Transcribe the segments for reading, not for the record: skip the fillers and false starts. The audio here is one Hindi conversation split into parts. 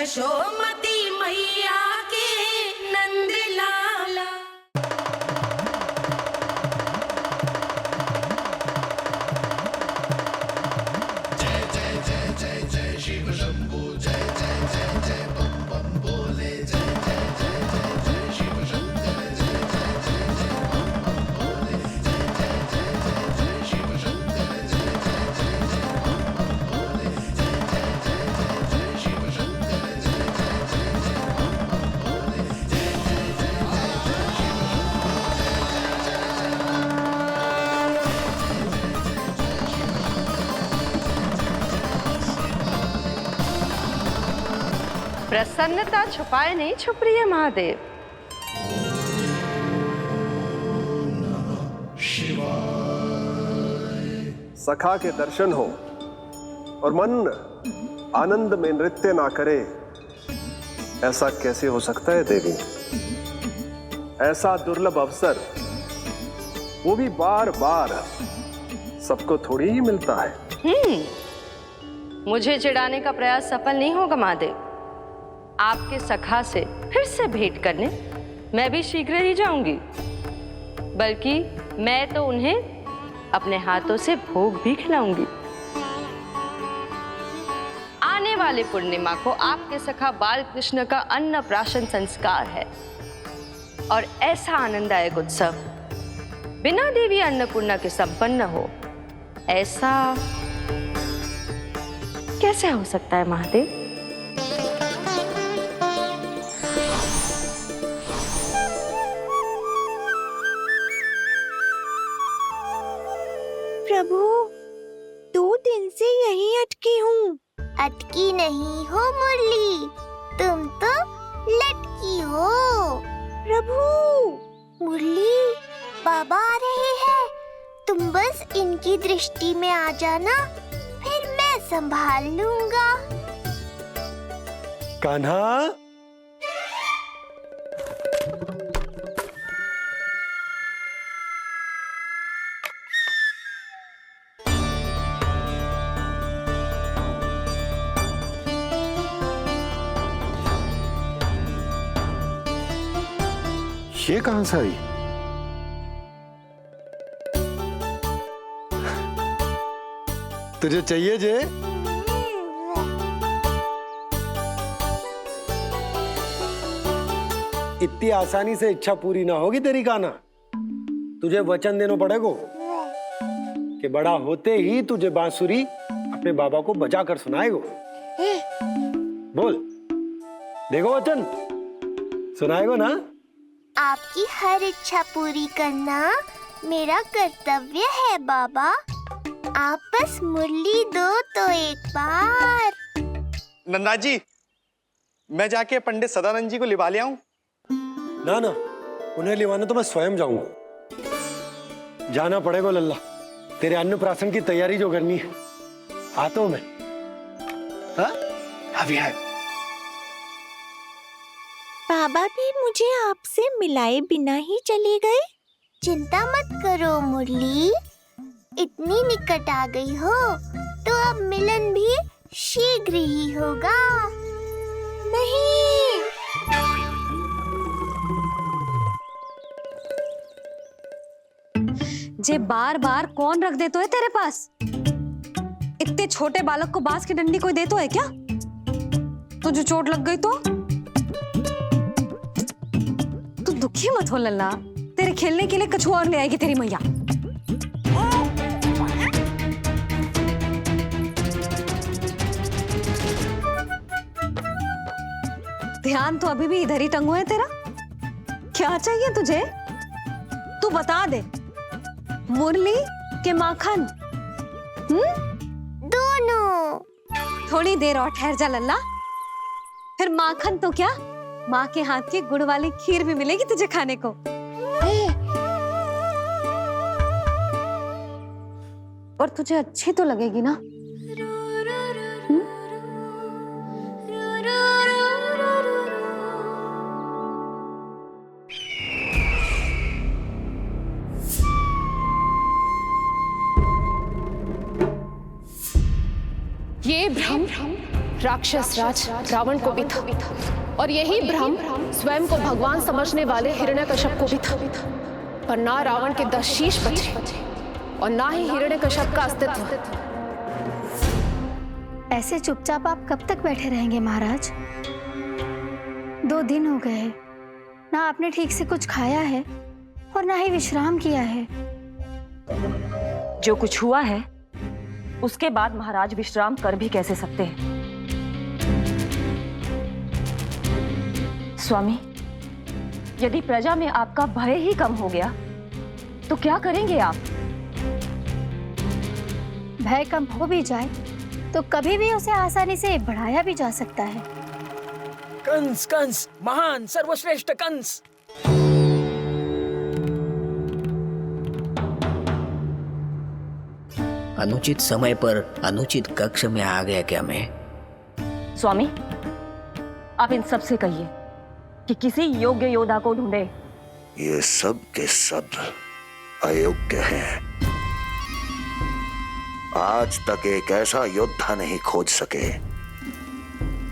यशोमती मैया के नंद लाला। जय जय जय जय जय शिव शंभू, जय जय जय जय बम बम बोले, जय जय जय जय जय शिव शंकर, जय जय जय जय बम बम बोले, जय जय जय जय जय शिव शंकर, जय जय जय जय बम बम बोले, जय जय जय जय जय शिव शंकर, जय जय जय जय बम बम बोले, जय जय जय जय जय शिव शंकर, जय जय जय जय प्रसन्नता छुपाए नहीं छुप रही है महादेव। सखा के दर्शन हो और मन आनंद में नृत्य ना करे, ऐसा कैसे हो सकता है देवी? ऐसा दुर्लभ अवसर वो भी बार बार सबको थोड़ी ही मिलता है। मुझे चिढ़ाने का प्रयास सफल नहीं होगा महादेव। आपके सखा से फिर से भेंट करने मैं भी शीघ्र ही जाऊंगी, बल्कि मैं तो उन्हें अपने हाथों से भोग भी खिलाऊंगी। आने वाले पूर्णिमा को आपके सखा बाल कृष्ण का अन्नप्राशन संस्कार है और ऐसा आनंददायक उत्सव बिना देवी अन्नपूर्णा के संपन्न हो, ऐसा कैसे हो सकता है महादेव? प्रभु, 2 दिन से यहीं अटकी हूँ। अटकी नहीं हो मुरली, तुम तो लटकी हो। प्रभु, मुरली, बाबा आ रहे हैं। तुम बस इनकी दृष्टि में आ जाना, फिर मैं संभाल लूंगा। कान्हा, ये कहां से आई? तुझे चाहिए जे? इतनी आसानी से इच्छा पूरी ना होगी तेरी कान्हा। तुझे वचन देना पड़ेगा कि बड़ा होते ही तुझे बांसुरी अपने बाबा को बजा कर सुनाएगा। बोल, देखो वचन सुनाएगा ना? आपकी हर इच्छा पूरी करना मेरा कर्तव्य है बाबा। आप बस मुरली दो तो एक बार। नंदा जी, मैं जाके पंडित सदानंद जी को लिवा ले आऊं? ना ना, उन्हें लिवाने तो मैं स्वयं जाऊंगा। जाना पड़ेगा लल्ला, तेरे अन्नप्राशन की तैयारी जो करनी है। आता हूं मैं। हाँ? अभी आए। बाबा भी मुझे आपसे मिलाए बिना ही चले गए। चिंता मत करो मुरली, इतनी निकट आ गई हो तो अब मिलन भी शीघ्र ही होगा। नहीं, जे बार बार कौन रख दे तो है तेरे पास? इतने छोटे बालक को बांस की डंडी कोई दे तो है क्या? तुझे चोट लग गई तो? तू दुखी मत हो लल्ला, तेरे खेलने के लिए कछुआ और ले आएगी तेरी मैया। ध्यान तो अभी भी इधर ही टंगो है तेरा। क्या चाहिए तुझे? तू बता दे, मुरली के माखन? दोनों। थोड़ी देर और ठहर जा लल्ला, फिर माखन तो क्या, माँ के हाथ की गुड़ वाली खीर भी मिलेगी तुझे खाने को। और तुझे अच्छी तो लगेगी ना? ये भ्रम राक्षस राज रावण को भी था और यही भ्रम स्वयं को भगवान समझने वाले हिरण्यकश्यप को भी था। पर ना रावण के 10 शीश बचे और ना ही हिरण्यकश्यप का अस्तित्व। ऐसे चुपचाप आप कब तक बैठे रहेंगे महाराज? 2 दिन हो गए हैं, ना आपने ठीक से कुछ खाया है और ना ही विश्राम किया है। जो कुछ हुआ है उसके बाद महाराज विश्राम कर भी कैसे सकते हैं? स्वामी, यदि प्रजा में आपका भय ही कम हो गया तो क्या करेंगे आप? भय कम हो भी जाए तो कभी भी उसे आसानी से बढ़ाया भी जा सकता है। कंस कंस, महान सर्वश्रेष्ठ कंस। अनुचित समय पर अनुचित कक्ष में आ गया क्या मैं? स्वामी, आप इन सब से कहिए कि किसी योग्य योद्धा को ढूंढे। ये सब के सब अयोग्य हैं। आज तक एक ऐसा योद्धा नहीं खोज सके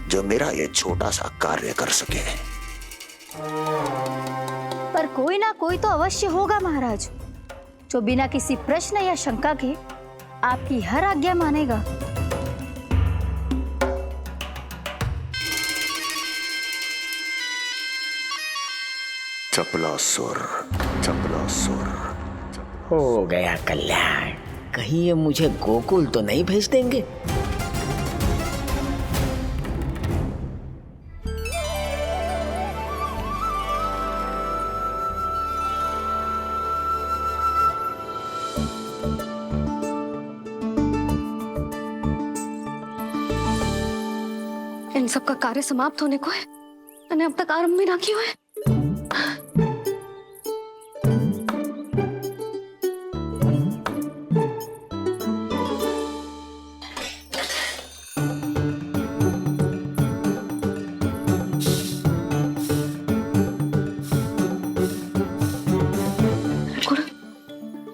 जो मेरा ये छोटा सा कार्य कर सके। पर कोई ना कोई तो अवश्य होगा महाराज, जो बिना किसी प्रश्न या शंका के आपकी हर आज्ञा मानेगा। चपलासुर, चपलासुर। हो गया कल्याण। कहीं ये मुझे गोकुल तो नहीं भेज देंगे? इन सब का कार्य समाप्त होने को है, मैंने अब तक आरंभ भी ना किया है।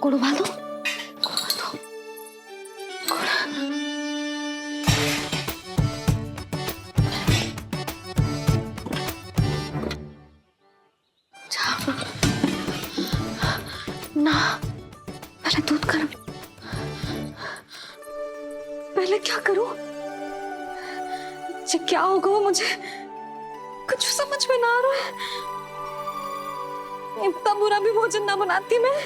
गुड़ उबाल दो। ना, पहले दूध गर्म। पहले क्या करूं? ये क्या होगा वो मुझे कुछ समझ में ना आ रहा है। इतना बुरा भी भोजन ना बनाती मैं।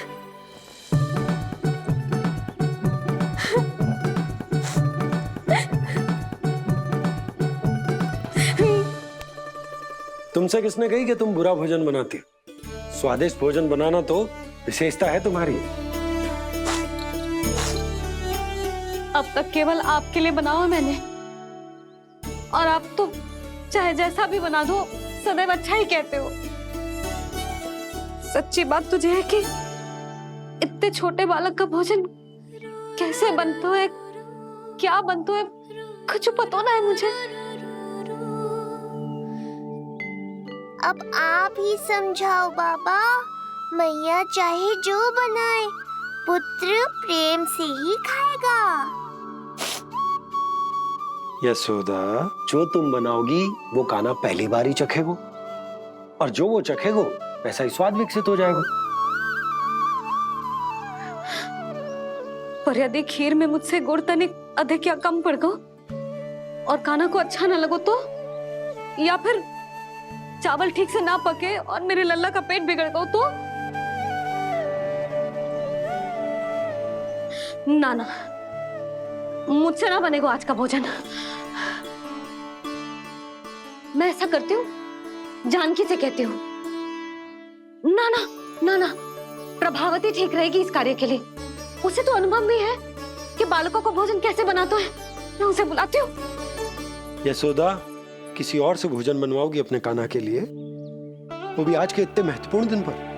तुमसे किसने कही कि तुम बुरा भोजन बनाती? स्वादिष्ट भोजन बनाना तो विशेषता है तुम्हारी। अब तक केवल आपके लिए बनाओ मैंने, और आप तो चाहे जैसा भी बना दो सदैव अच्छा ही कहते हो। सच्ची बात तुझे है कि इतने छोटे बालक का भोजन कैसे बनता है, क्या बनता है, कुछ पता ना है मुझे। अब आप ही समझाओ बाबा। मैया चाहे जो बनाए, पुत्र प्रेम से ही खाएगा। यशोदा, जो तुम बनाओगी वो कान्हा पहली बार ही चखेगो, और जो वो चखेगो वैसा ही स्वाद विकसित हो जाएगा। पर यदि खीर में मुझसे गुड़ तनिक अधिक या कम पड़ गो और कान्हा को अच्छा ना लगो तो, या फिर चावल ठीक से ना पके और मेरे लल्ला का पेट बिगड़ गो तो? ना ना, मुझसे ना बनेगा आज का भोजन। मैं ऐसा करती हूँ, जानकी से कहती हूँ। ना ना ना ना, प्रभावती ठीक रहेगी इस कार्य के लिए। उसे तो अनुभव भी है कि बालकों को भोजन कैसे बनाता है। मैं उसे बुलाती हूँ। यशोदा, किसी और से भोजन बनवाओगी अपने कान्हा के लिए, वो भी आज के इतने महत्वपूर्ण दिन पर?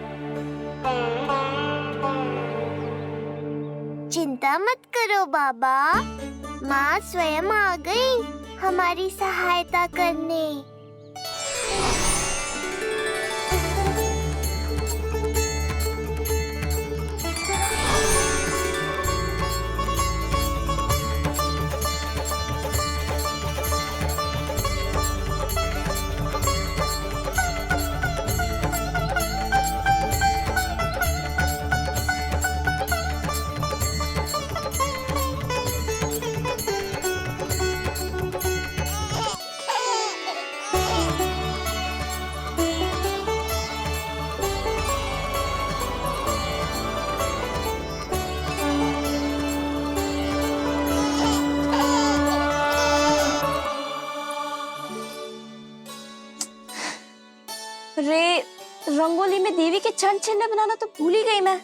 चिंता मत करो बाबा, माँ स्वयं आ गई हमारी सहायता करने। रे रंगोली में देवी के चरण चिन्ह बनाना तो भूल ही गई मैं।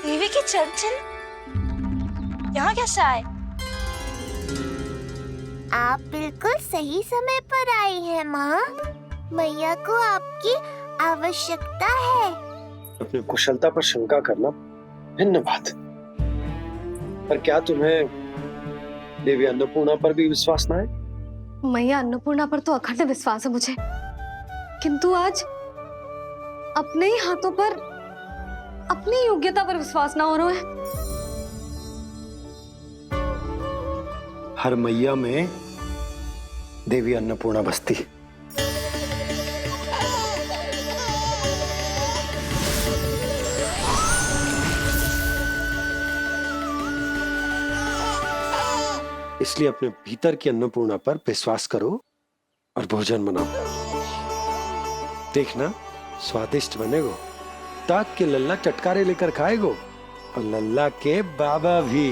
देवी के चरण चिन्ह यहाँ कैसे आए? आप बिल्कुल सही समय पर आई हैं माँ। मैया को आपकी आवश्यकता है। अपनी कुशलता पर शंका करना भिन्न बात है, पर क्या तुम्हें देवी अन्नपूर्णा पर भी विश्वास न है? मैया अन्नपूर्णा पर तो अखंड विश्वास है मुझे, किंतु आज अपने ही हाथों पर अपनी योग्यता पर विश्वास ना हो रहा है। हर मैया में देवी अन्नपूर्णा बसती है। इसलिए अपने भीतर की अन्नपूर्णा पर विश्वास करो और भोजन बनाओ। देखना स्वादिष्ट बनेगो, ताक के लल्ला चटकारे लेकर खाएगो और लल्ला के बाबा भी।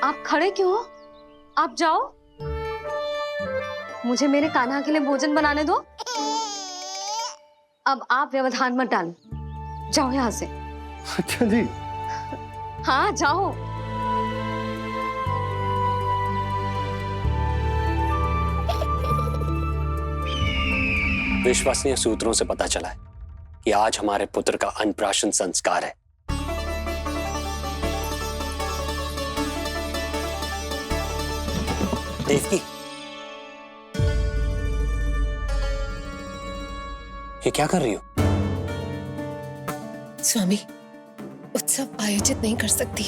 आप खड़े क्यों हो? आप जाओ, मुझे मेरे कान्हा के लिए भोजन बनाने दो। अब आप व्यवधान मत डालो, जाओ यहाँ से। अच्छा जी। हाँ जाओ। विश्वसनीय सूत्रों से पता चला है कि आज हमारे पुत्र का अन्नप्राशन संस्कार है। देवकी, ये क्या कर रही हो? स्वामी, उत्सव आयोजित नहीं कर सकती,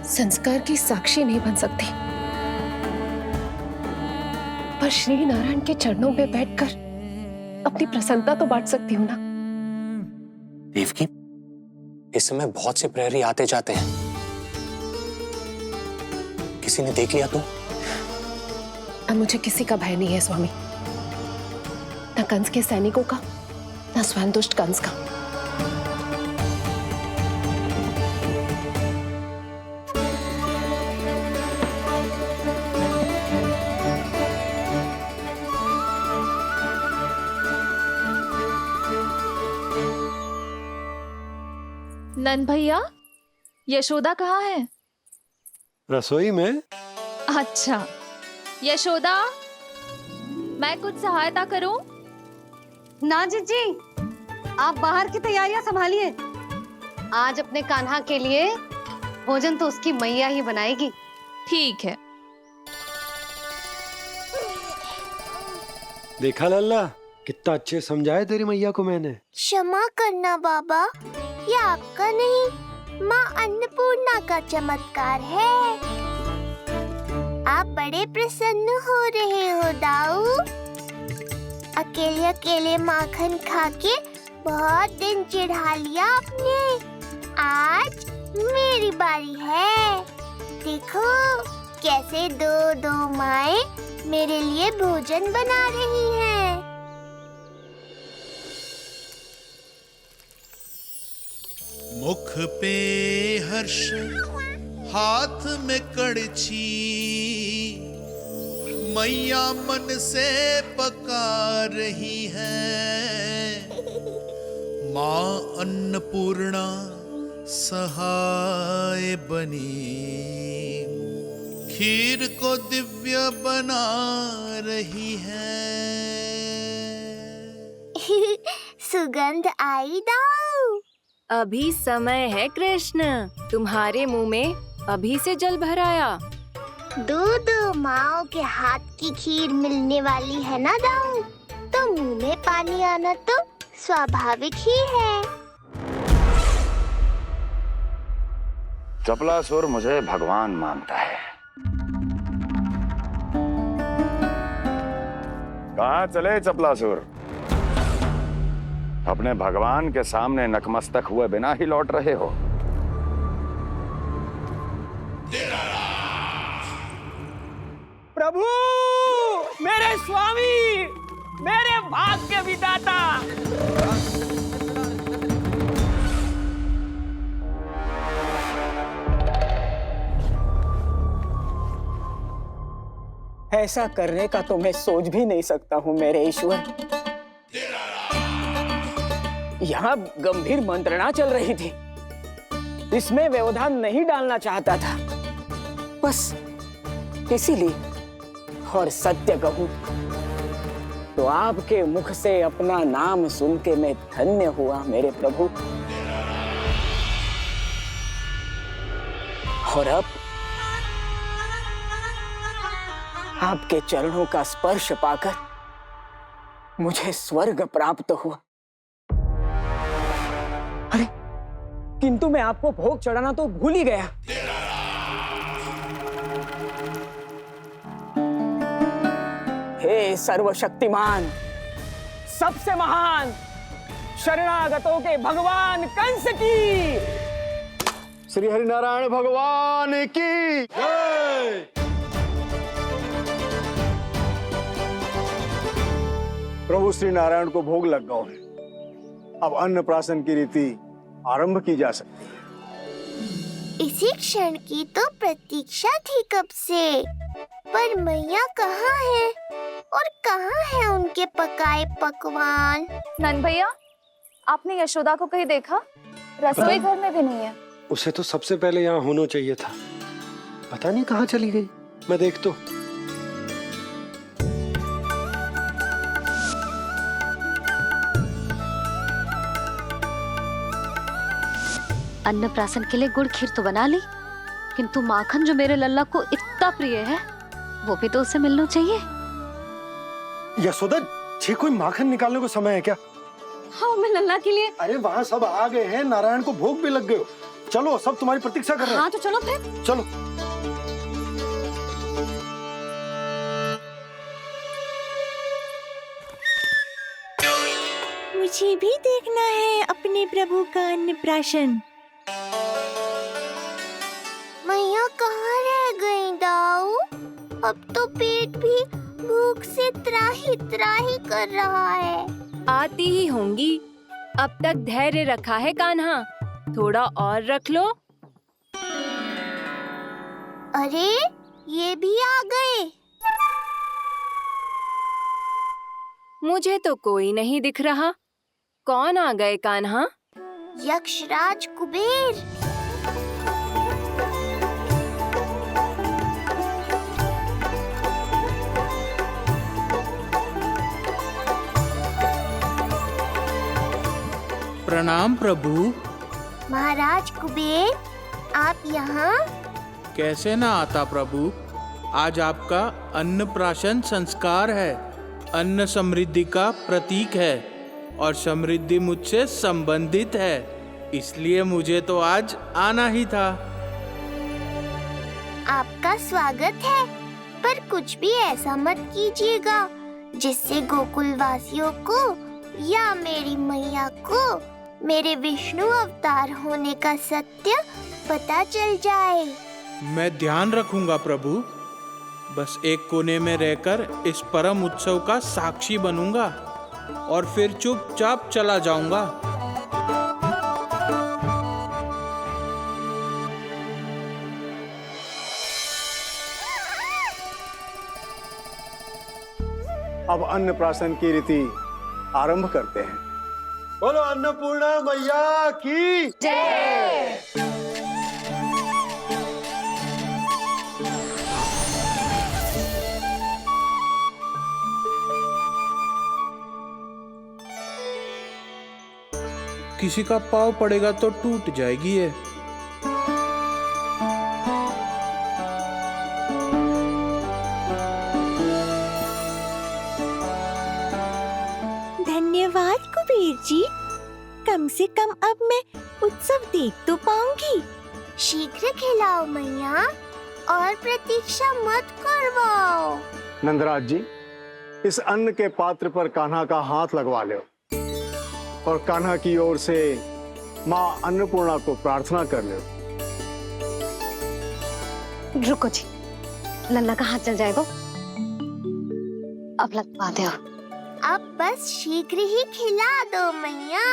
संस्कार की साक्षी नहीं बन सकती, पर श्री नारायण के चरणों में बैठकर अपनी प्रसन्नता तो बांट सकती हूँ ना। देवकी, इस समय बहुत से प्रहरी आते जाते हैं, किसी ने देख लिया तो? अब मुझे किसी का भय नहीं है स्वामी, न कंस के सैनिकों का, न स्वयं दुष्ट कंस का। नंद भैया, यशोदा कहाँ है? रसोई में। अच्छा, यशोदा, मैं कुछ सहायता करूं? ना जीजी, आप बाहर की तैयारियां संभालिए। आज अपने कान्हा के लिए भोजन तो उसकी मैया ही बनाएगी। ठीक है। देखा लल्ला, कितना अच्छे समझाया तेरी मैया को मैंने। क्षमा करना बाबा, ये आपका नहीं, माँ अन्नपूर्णा का चमत्कार है। आप बड़े प्रसन्न हो रहे हो दाऊ। अकेले अकेले माखन खा के बहुत दिन चिढ़ा लिया आपने। आज मेरी बारी है। देखो कैसे दो दो माएं मेरे लिए भोजन बना रही हैं। मुख पे हर्ष, हाथ में कड़छी, मैया मन से पका रही है। माँ अन्नपूर्णा सहाय बनी, खीर को दिव्य बना रही है। सुगंध आई दाऊ। अभी समय है कृष्ण, तुम्हारे मुंह में अभी से जल भर आया। दो माओ के हाथ की खीर मिलने वाली है ना दाऊ, तो मुंह में पानी आना तो स्वाभाविक ही है। चपलासुर मुझे भगवान मानता है। कहाँ चले चपलासुर? अपने भगवान के सामने नतमस्तक हुए बिना ही लौट रहे हो। प्रभु, मेरे स्वामी, मेरे भाग्य विधाता। ऐसा करने का तो मैं सोच भी नहीं सकता हूँ मेरे ईश्वर। यहाँ गंभीर मंत्रणा चल रही थी, इसमें व्यवधान नहीं डालना चाहता था, बस इसीलिए। और सत्य कहूं तो आपके मुख से अपना नाम सुन के मैं धन्य हुआ मेरे प्रभु। और अब आपके चरणों का स्पर्श पाकर मुझे स्वर्ग प्राप्त हुआ। अरे किंतु मैं आपको भोग चढ़ाना तो भूल ही गया। हे सर्वशक्तिमान, सबसे महान, शरणागतों के भगवान कंस की, श्री हरिनारायण भगवान की जय। प्रभु श्री नारायण को भोग लग गया है, अब अन्नप्राशन की रीति आरंभ की जा सकती है। इसी क्षण की तो प्रतीक्षा थी कब से, पर मैया कहाँ है और कहाँ है उनके पकाए पकवान? नंद भैया, आपने यशोदा को कहीं देखा? रसोई घर में भी नहीं है। उसे तो सबसे पहले यहाँ होना चाहिए था, पता नहीं कहाँ चली गई। मैं देख तो। अन्नप्राशन के लिए गुड़ खीर तो बना ली, किंतु माखन जो मेरे लल्ला को इतना प्रिय है, वो भी तो उसे मिलना चाहिए। यशोदा जी, कोई माखन निकालने को समय है क्या? हाँ, मैं लल्ला के लिए। अरे वहाँ सब आ गए हैं, नारायण को भोग भी लग गए हो। चलो, सब तुम्हारी प्रतीक्षा कर रहे हैं। हाँ तो चलो फिर। चलो। मुझे भी देखना है अपने प्रभु का अन्नप्राशन। मैया कहाँ रह गई दाऊ? अब तो पेट भी भूख से त्राही त्राही कर रहा है। आती ही होंगी। अब तक धैर्य रखा है कान्हा, थोड़ा और रख लो। अरे ये भी आ गए। मुझे तो कोई नहीं दिख रहा। कौन आ गए कान्हा? यक्षराज कुबेर। प्रणाम प्रभु। महाराज कुबेर, आप यहाँ? कैसे ना आता प्रभु, आज आपका अन्नप्राशन संस्कार है। अन्न समृद्धि का प्रतीक है और समृद्धि मुझसे संबंधित है, इसलिए मुझे तो आज आना ही था। आपका स्वागत है, पर कुछ भी ऐसा मत कीजिएगा जिससे गोकुल वासियों को या मेरी मैया को मेरे विष्णु अवतार होने का सत्य पता चल जाए। मैं ध्यान रखूंगा प्रभु। बस एक कोने में रहकर इस परम उत्सव का साक्षी बनूंगा और फिर चुपचाप चला जाऊंगा। अब अन्नप्राशन की रीति आरंभ करते हैं। बोलो अन्नपूर्णा मैया की जय। किसी का पाँव पड़ेगा तो टूट जाएगी ये। धन्यवाद कुबेर जी, कम से कम अब मैं उत्सव देख तो पाऊंगी। शीघ्र खिलाओ मैया और प्रतीक्षा मत करवाओ। नंदराज जी, इस अन्न के पात्र पर कान्हा का हाथ लगवा लो और कान्हा की ओर से माँ अन्नपूर्णा को प्रार्थना कर लो। रुको जी, लल्ला का हाथ चल जाएगा। अब लगवा दो। अब बस शीघ्र ही खिला दो मैया।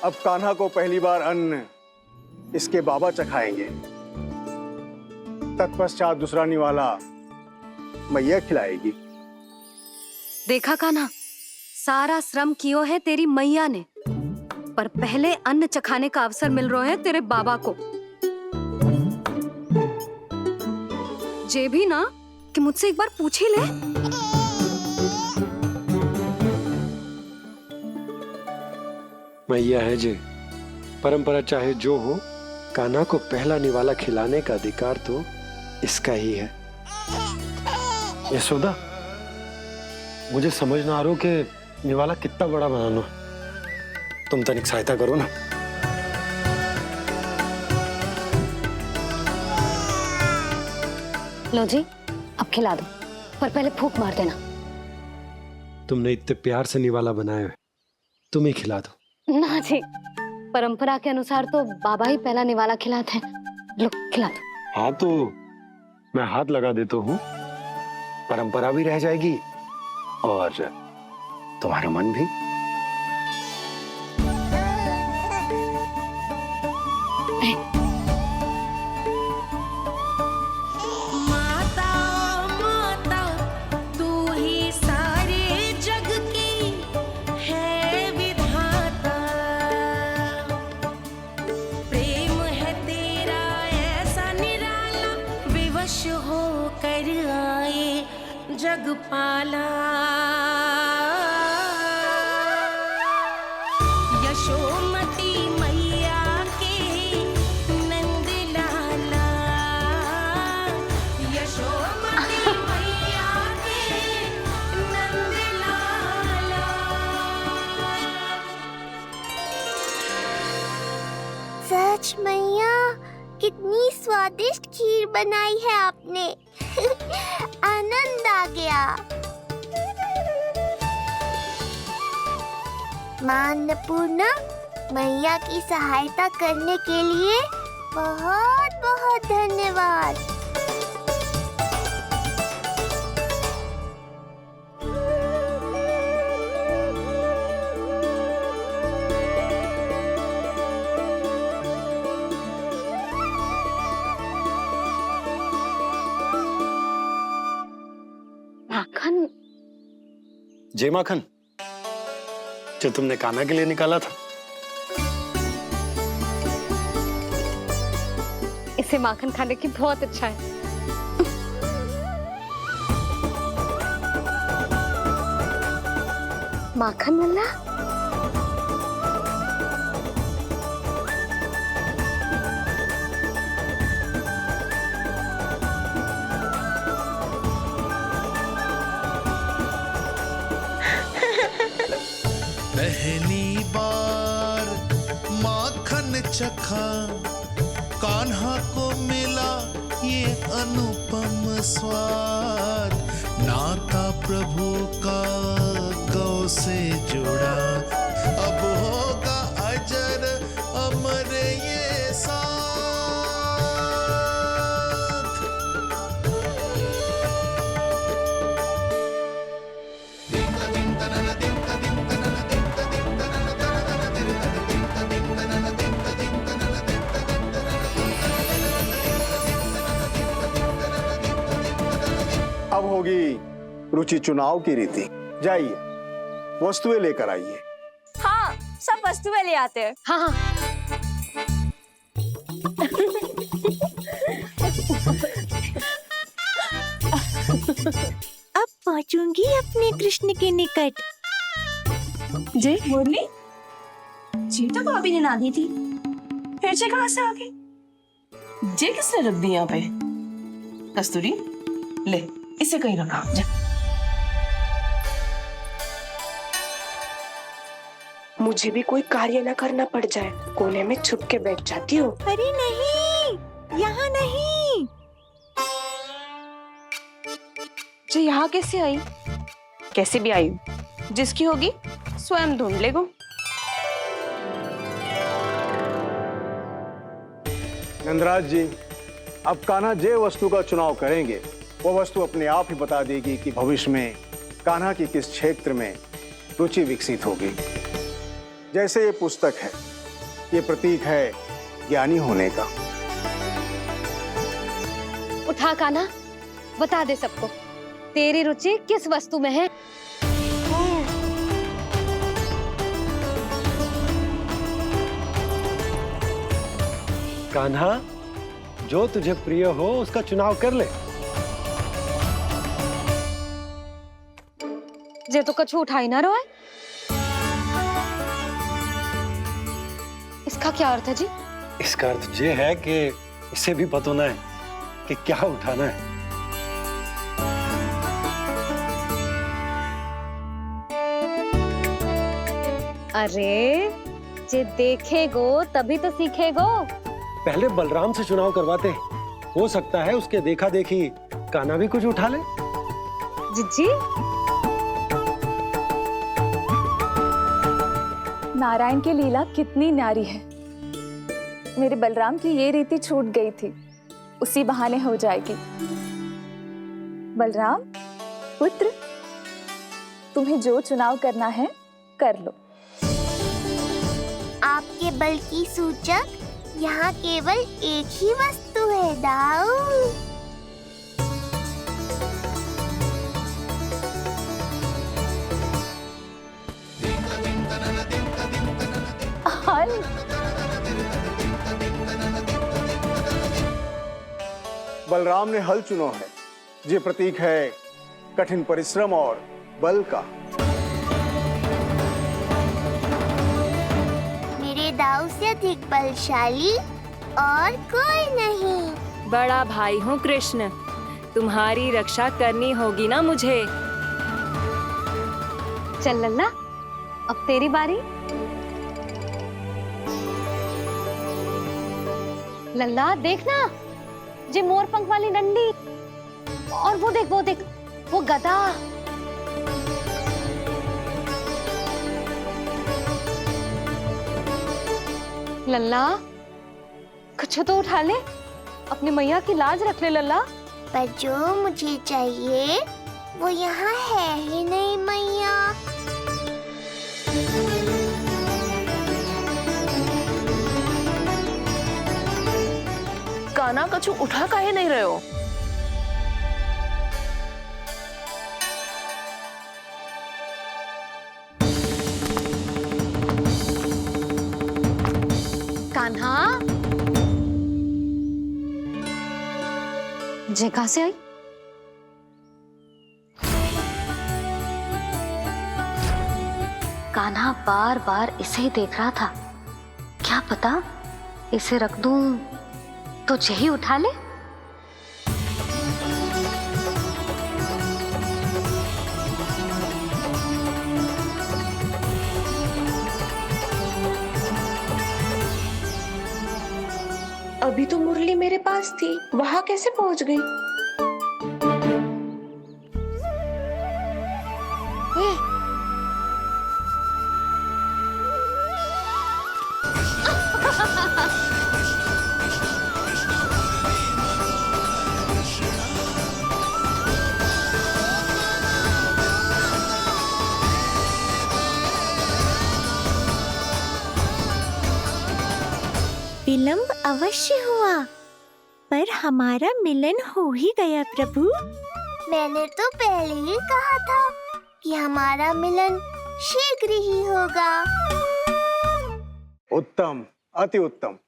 अब कान्हा को पहली बार अन्न इसके बाबा चखाएंगे, तत्पश्चात दूसरा निवाला मैया खिलाएगी। देखा कान्हा, सारा श्रम कियो है तेरी मैया ने, पर पहले अन्न चखाने का अवसर मिल रहा है तेरे बाबा को। जे भी ना कि मुझसे एक बार पूछ ही ले। मैया है जे, परंपरा चाहे जो हो, कान्हा को पहला निवाला खिलाने का अधिकार तो इसका ही है। यशोदा, मुझे समझ ना आ रहा कि निवाला कितना बड़ा बनाना। तुम तनिक सहायता करो ना। लो जी, अब खिला दो, पर पहले फूंक मार देना। तुमने इतने प्यार से निवाला बनाया है, तुम ही खिला दो। ना जी, परंपरा के अनुसार तो बाबा ही पहला निवाला खिलाते हैं। लो खिला दो। हाँ तो मैं हाथ लगा देता हूँ, परंपरा भी रह जाएगी और तुम्हारा मन भी। माता माता तू ही सारे जग की है विधाता, प्रेम है तेरा ऐसा निराला, विवश हो कर आए जग पाला। यशोमती मैया के नंद लाला, यशोमती मैया के नंद लाला। सच मैया, कितनी स्वादिष्ट खीर बनाई है आपने। आनंद आ गया। मां अन्नपूर्णा, मैया की सहायता करने के लिए बहुत बहुत धन्यवाद। माखन? जय माखन, जो तुमने कान्हा के लिए निकाला था। इसे माखन खाने की बहुत अच्छा है। माखन वाला? पहली बार माखन चखा, कान्हा को मिला ये अनुपम स्वाद। नाता प्रभु का गौ से जुड़ा, अब होगा अजर अमर ये साथ। अब होगी रुचि चुनाव की रीति। जाइए, वस्तुएं लेकर आइए। हाँ, सब वस्तुएं ले आते हैं। हाँ हाँ। अब पहुंचूंगी अपने कृष्ण के निकट। जय मुरली, जी तो भाभी ने ना दी थी, फिर से कहाँ से आ गई? जे किसने रख दी यहाँ पे? कस्तूरी, ले इसे कहीं रखा जा। मुझे भी कोई कार्य न करना पड़ जाए, कोने में छुप के बैठ जाती हूँ। अरे नहीं, यहाँ नहीं। जो यहाँ कैसे आई? कैसे भी आई, जिसकी होगी स्वयं ढूंढ लेगो। नंदराज जी, अब कान्हा जे वस्तु का चुनाव करेंगे वो वस्तु अपने आप ही बता देगी कि भविष्य में कान्हा की किस क्षेत्र में रुचि विकसित होगी। जैसे ये पुस्तक है, ये प्रतीक है ज्ञानी होने का। उठा कान्हा, बता दे सबको तेरी रुचि किस वस्तु में है। कान्हा, जो तुझे प्रिय हो उसका चुनाव कर ले। जे तो कछु उठाई ना रोए। इसका क्या अर्थ है जी? इसका अर्थ ये है कि इसे भी पता ना है कि क्या उठाना है। अरे जे देखेगो तभी तो सीखेगो। पहले बलराम से चुनाव करवाते हैं, हो सकता है उसके देखा देखी कान्हा भी कुछ उठा ले। जिज्जी, नारायण की लीला कितनी न्यारी है। मेरे बलराम की ये रीति छूट गई थी, उसी बहाने हो जाएगी। बलराम पुत्र, तुम्हें जो चुनाव करना है कर लो। आपके बल की सूचक यहाँ केवल एक ही वस्तु है, दाऊ। हल। बलराम ने हल चुना है। ये प्रतीक है कठिन परिश्रम और बल का। मेरे दाऊ से अधिक बलशाली और कोई नहीं। बड़ा भाई हूँ कृष्ण, तुम्हारी रक्षा करनी होगी ना मुझे। चल लल्ला, अब तेरी बारी। लल्ला देखना, जे मोर पंख वाली डंडी, और वो देख वो गदा। लल्ला कुछ तो उठा ले, अपनी मैया की लाज रख ले लल्ला। पर जो मुझे चाहिए वो यहाँ है ही नहीं मैया। कान्हा कछु उठा काहे नहीं रहे हो? कान्हा, जे कहां से आई? कान्हा बार बार इसे ही देख रहा था। क्या पता इसे रख दूं तो यही उठा ले। अभी तो मुरली मेरे पास थी, वहां कैसे पहुंच गई? विलंब अवश्य हुआ, पर हमारा मिलन हो ही गया प्रभु। मैंने तो पहले ही कहा था कि हमारा मिलन शीघ्र ही होगा। उत्तम, अति उत्तम।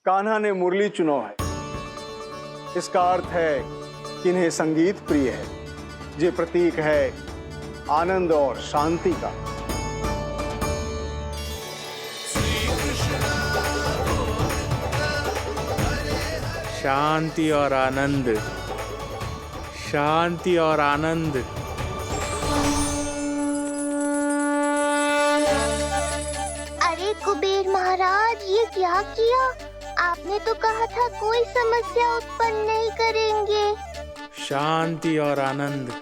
कान्हा ने मुरली चुना है। इसका अर्थ है कि इन्हें संगीत प्रिय है। ये प्रतीक है आनंद और शांति का। शांति और आनंद, शांति और आनंद। अरे कुबेर महाराज, ये क्या किया? आपने तो कहा था कोई समस्या उत्पन्न नहीं करेंगे। शांति और आनंद।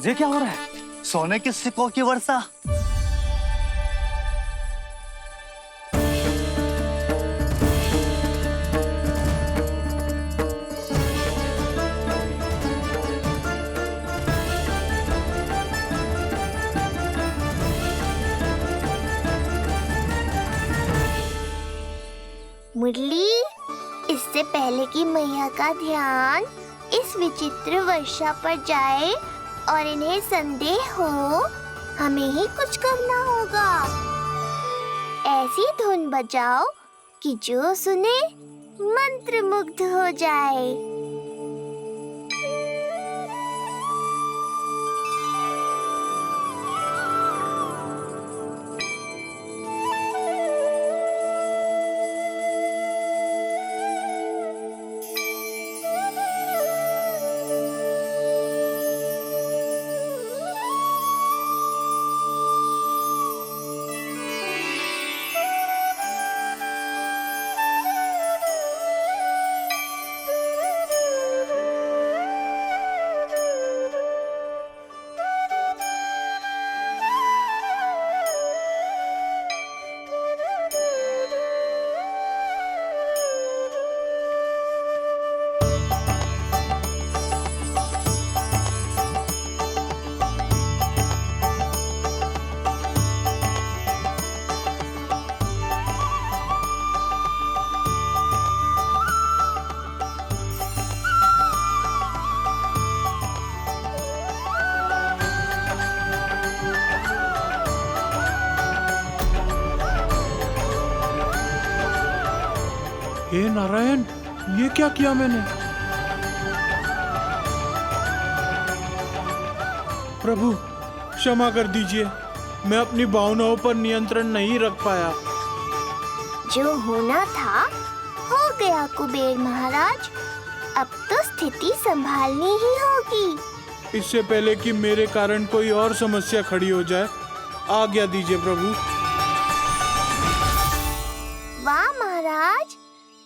ये क्या हो रहा है? सोने के सिक्कों की वर्षा। मुरली, इससे पहले कि मैया का ध्यान इस विचित्र वर्षा पर जाए और इन्हें संदेह हो, हमें ही कुछ करना होगा। ऐसी धुन बजाओ कि जो सुने मंत्रमुग्ध हो जाए। हे नारायण, ये क्या किया मैंने? प्रभु क्षमा कर दीजिए, मैं अपनी भावनाओं पर नियंत्रण नहीं रख पाया। जो होना था हो गया कुबेर महाराज, अब तो स्थिति संभालनी ही होगी। इससे पहले कि मेरे कारण कोई और समस्या खड़ी हो जाए, आज्ञा दीजिए प्रभु। वाह महाराज,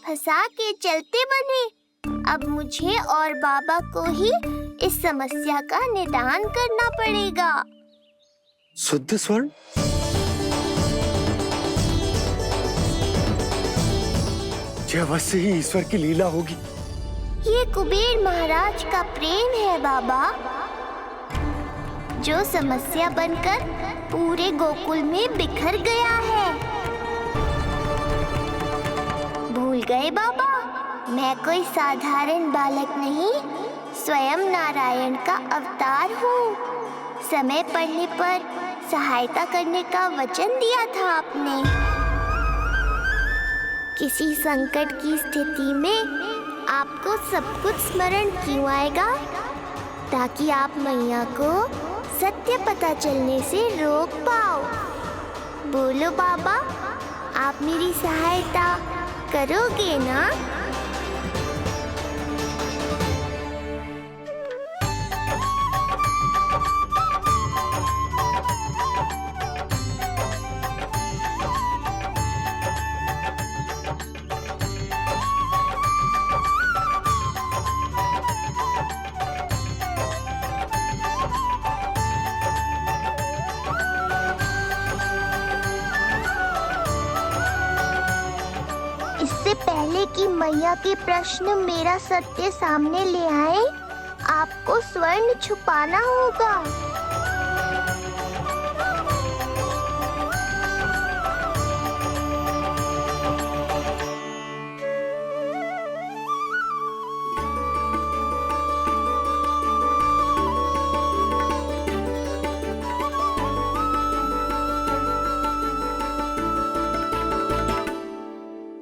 फंसा के चलते बने। अब मुझे और बाबा को ही इस समस्या का निदान करना पड़ेगा। शुद्ध स्वर्ण? यह अवश्य ही ईश्वर की लीला होगी। ये कुबेर महाराज का प्रेम है बाबा, जो समस्या बनकर पूरे गोकुल में बिखर गया है। भूल गए बाबा, मैं कोई साधारण बालक नहीं, स्वयं नारायण का अवतार हूँ। समय पड़ने पर सहायता करने का वचन दिया था आपने। किसी संकट की स्थिति में आपको सब कुछ स्मरण क्यों आएगा? ताकि आप मैया को सत्य पता चलने से रोक पाओ। बोलो बाबा, आप मेरी सहायता करोगे ना? इससे पहले कि मैया के प्रश्न मेरा सत्य सामने ले आए, आपको स्वर्ण छुपाना होगा।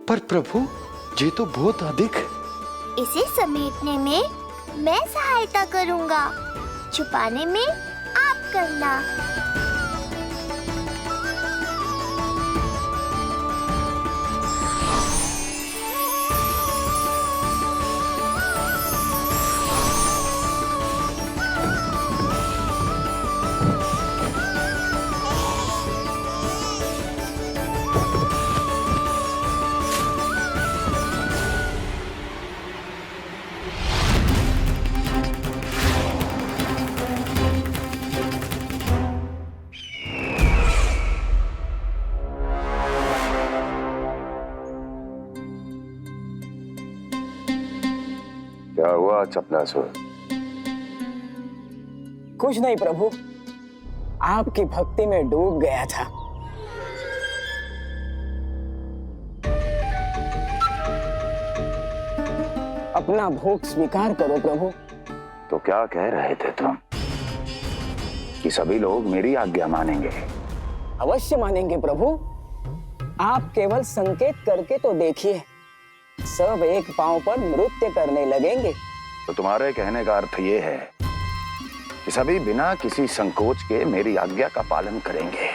पर प्रभु, ये तो बहुत अधिक। इसे समेटने में मैं सहायता करूंगा, छुपाने में आप करना। क्या हुआ चपलासुर? कुछ नहीं प्रभु, आपकी भक्ति में डूब गया था। अपना भोग स्वीकार करो प्रभु। तो क्या कह रहे थे तुम कि सभी लोग मेरी आज्ञा मानेंगे? अवश्य मानेंगे प्रभु। आप केवल संकेत करके तो देखिए, सब एक पांव पर नृत्य करने लगेंगे। तो तुम्हारे कहने का अर्थ ये है कि सभी बिना किसी संकोच के मेरी आज्ञा का पालन करेंगे?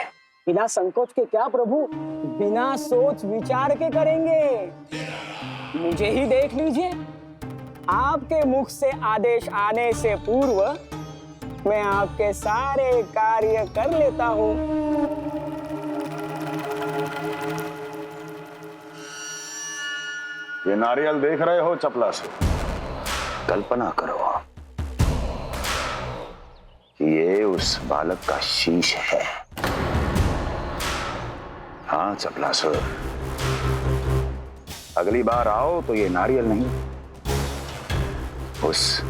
बिना संकोच के क्या प्रभु, बिना सोच विचार के करेंगे। मुझे ही देख लीजिए, आपके मुख से आदेश आने से पूर्व मैं आपके सारे कार्य कर लेता हूँ। ये नारियल देख रहे हो चपलासुर? कल्पना करो कि ये उस बालक का शीश है। हाँ चपलासुर, अगली बार आओ तो ये नारियल नहीं, उस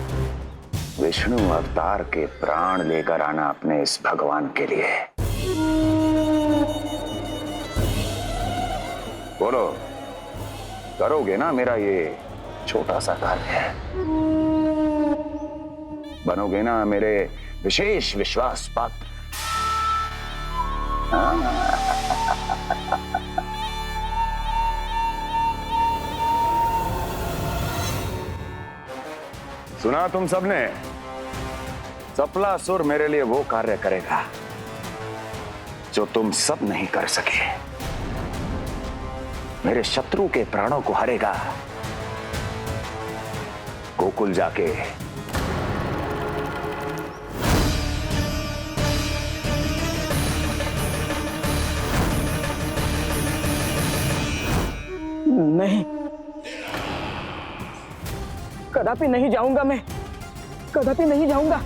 विष्णु अवतार के प्राण लेकर आना अपने इस भगवान के लिए। बोलो, करोगे ना मेरा ये छोटा सा कार्य? बनोगे ना मेरे विशेष विश्वास पात्र? सुना तुम सबने? चपलासुर मेरे लिए वो कार्य करेगा जो तुम सब नहीं कर सके। मेरे शत्रु के प्राणों को हरेगा। गोकुल जाके नहीं, कदापि नहीं जाऊंगा मैं, कदापि नहीं जाऊंगा।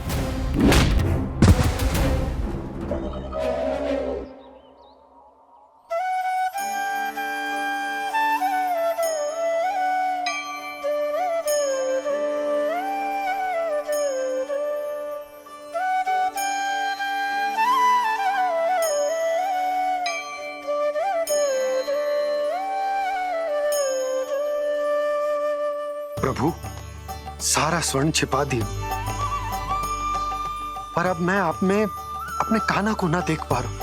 प्रभु, सारा स्वर्ण छिपा दिया, पर अब मैं आप में अपने कान्हा को ना देख पा रहा हूं।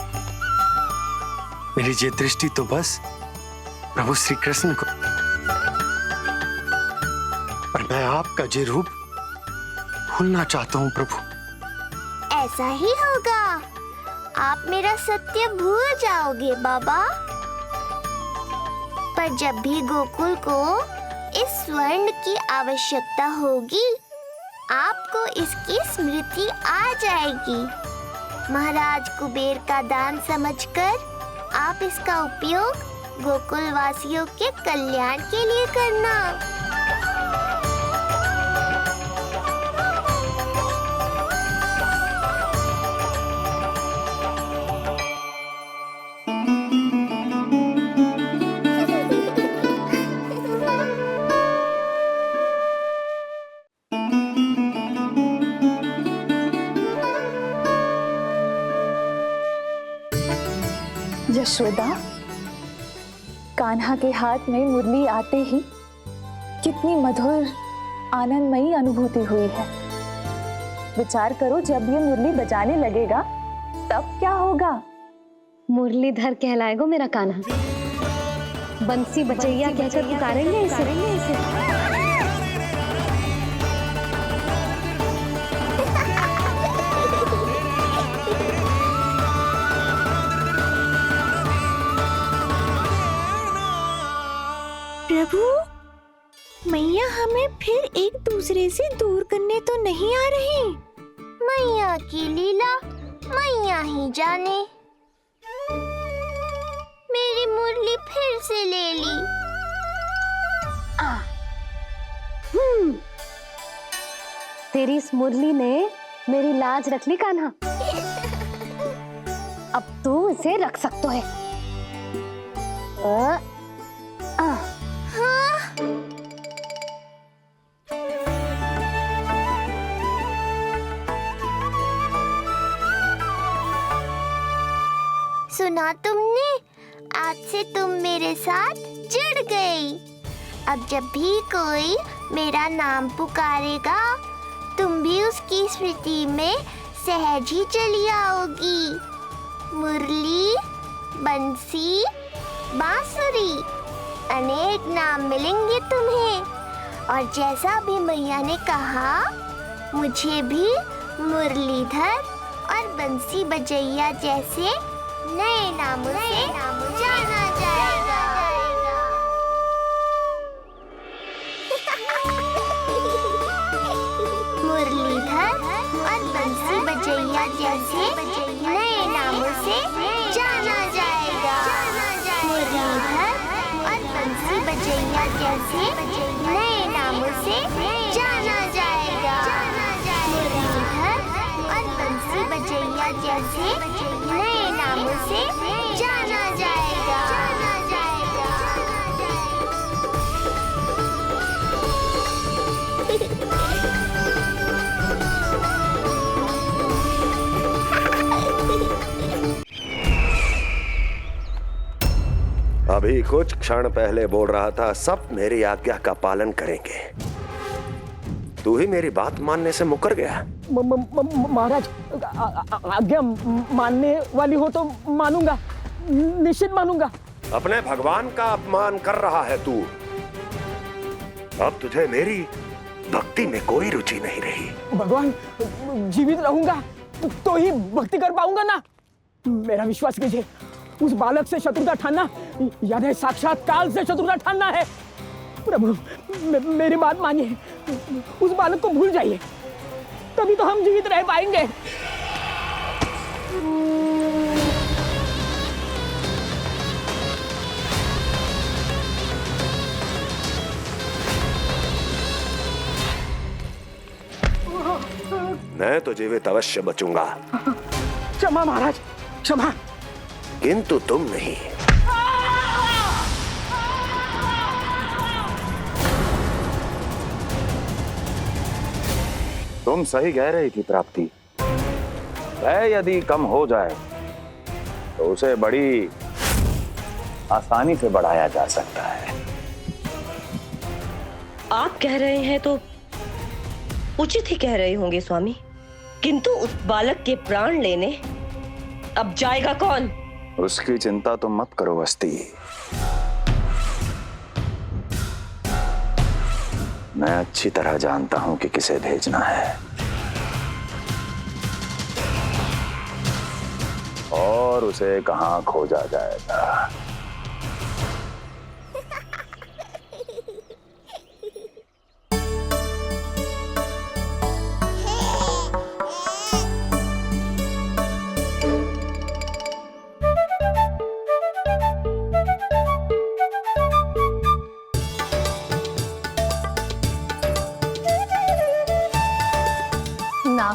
मेरी ये दृष्टि तो बस प्रभु श्री कृष्ण को, पर मैं आपका ये रूप भूलना चाहता हूं प्रभु। ऐसा ही होगा, आप मेरा सत्य भूल जाओगे बाबा। पर जब भी गोकुल को इस स्वर्ण की आवश्यकता होगी, आपको इसकी स्मृति आ जाएगी। महाराज कुबेर का दान समझकर आप इसका उपयोग गोकुल वासियों के कल्याण के लिए करना। यशोदा, कान्हा के हाथ में मुरली आते ही कितनी मधुर आनंदमयी अनुभूति हुई है। विचार करो, जब ये मुरली बजाने लगेगा तब क्या होगा? मुरलीधर कहलाएगा मेरा कान्हा। बंसी बजैया कहकर पुकारेंगे इसे। प्रभु, मैया हमें फिर एक दूसरे से दूर करने तो नहीं आ रही। मैया की लीला मैया ही जाने। मेरी मुरली फिर से ले ली। तेरी इस मुरली ने मेरी लाज रख ली कान्हा। अब तू इसे रख सकता है। से तुम मेरे साथ जुड़ गई। अब जब भी कोई मेरा नाम पुकारेगा, तुम भी उसकी स्मृति में सहज ही चली आओगी। मुरली, बंसी, बांसुरी, अनेक नाम मिलेंगे तुम्हें। और जैसा भी मैया ने कहा, मुझे भी मुरलीधर और बंसी बजैया जैसे नए नामों से जाना जाएगा। मुरलीधर और बंसी बजैया जैसे नए नामों से जाना जाएगा। मुरलीधर और बंसी बजैया जैसे नए नामों से जाना जाएगा। मुरलीधर और बंसी बजैया जैसे नए नामों से जाना जाएगा। अभी कुछ क्षण पहले बोल रहा था सब मेरी आज्ञा का पालन करेंगे। तू ही मेरी बात मानने से मुकर गया। महाराज, आज्ञा मानने वाली हो तो मानूंगा, निश्चित मानूंगा। अपने भगवान का अपमान कर रहा है तू। अब तुझे मेरी भक्ति में कोई रुचि नहीं रही। भगवान, जीवित रहूंगा तो ही भक्ति कर पाऊंगा ना। मेरा विश्वास कीजिए, उस बालक से शत्रुता ठानना याद है, साक्षात काल से शत्रुता ठानना है। प्रभु, मेरी बात मानिए, उस बालक को भूल जाइए, तभी तो हम जीवित रह पाएंगे। मैं तो जीवित अवश्य बचूंगा। क्षमा महाराज, क्षमा। किंतु तुम नहीं। तुम सही कह रही थी प्राप्ति। भय यदि कम हो जाए तो उसे बड़ी आसानी से बढ़ाया जा सकता है। आप कह रहे हैं तो उचित ही कह रहे होंगे स्वामी, किंतु उस बालक के प्राण लेने अब जाएगा कौन? उसकी चिंता तो मत करो वस्ती। मैं अच्छी तरह जानता हूं कि किसे भेजना है और उसे कहां खोजा जाएगा।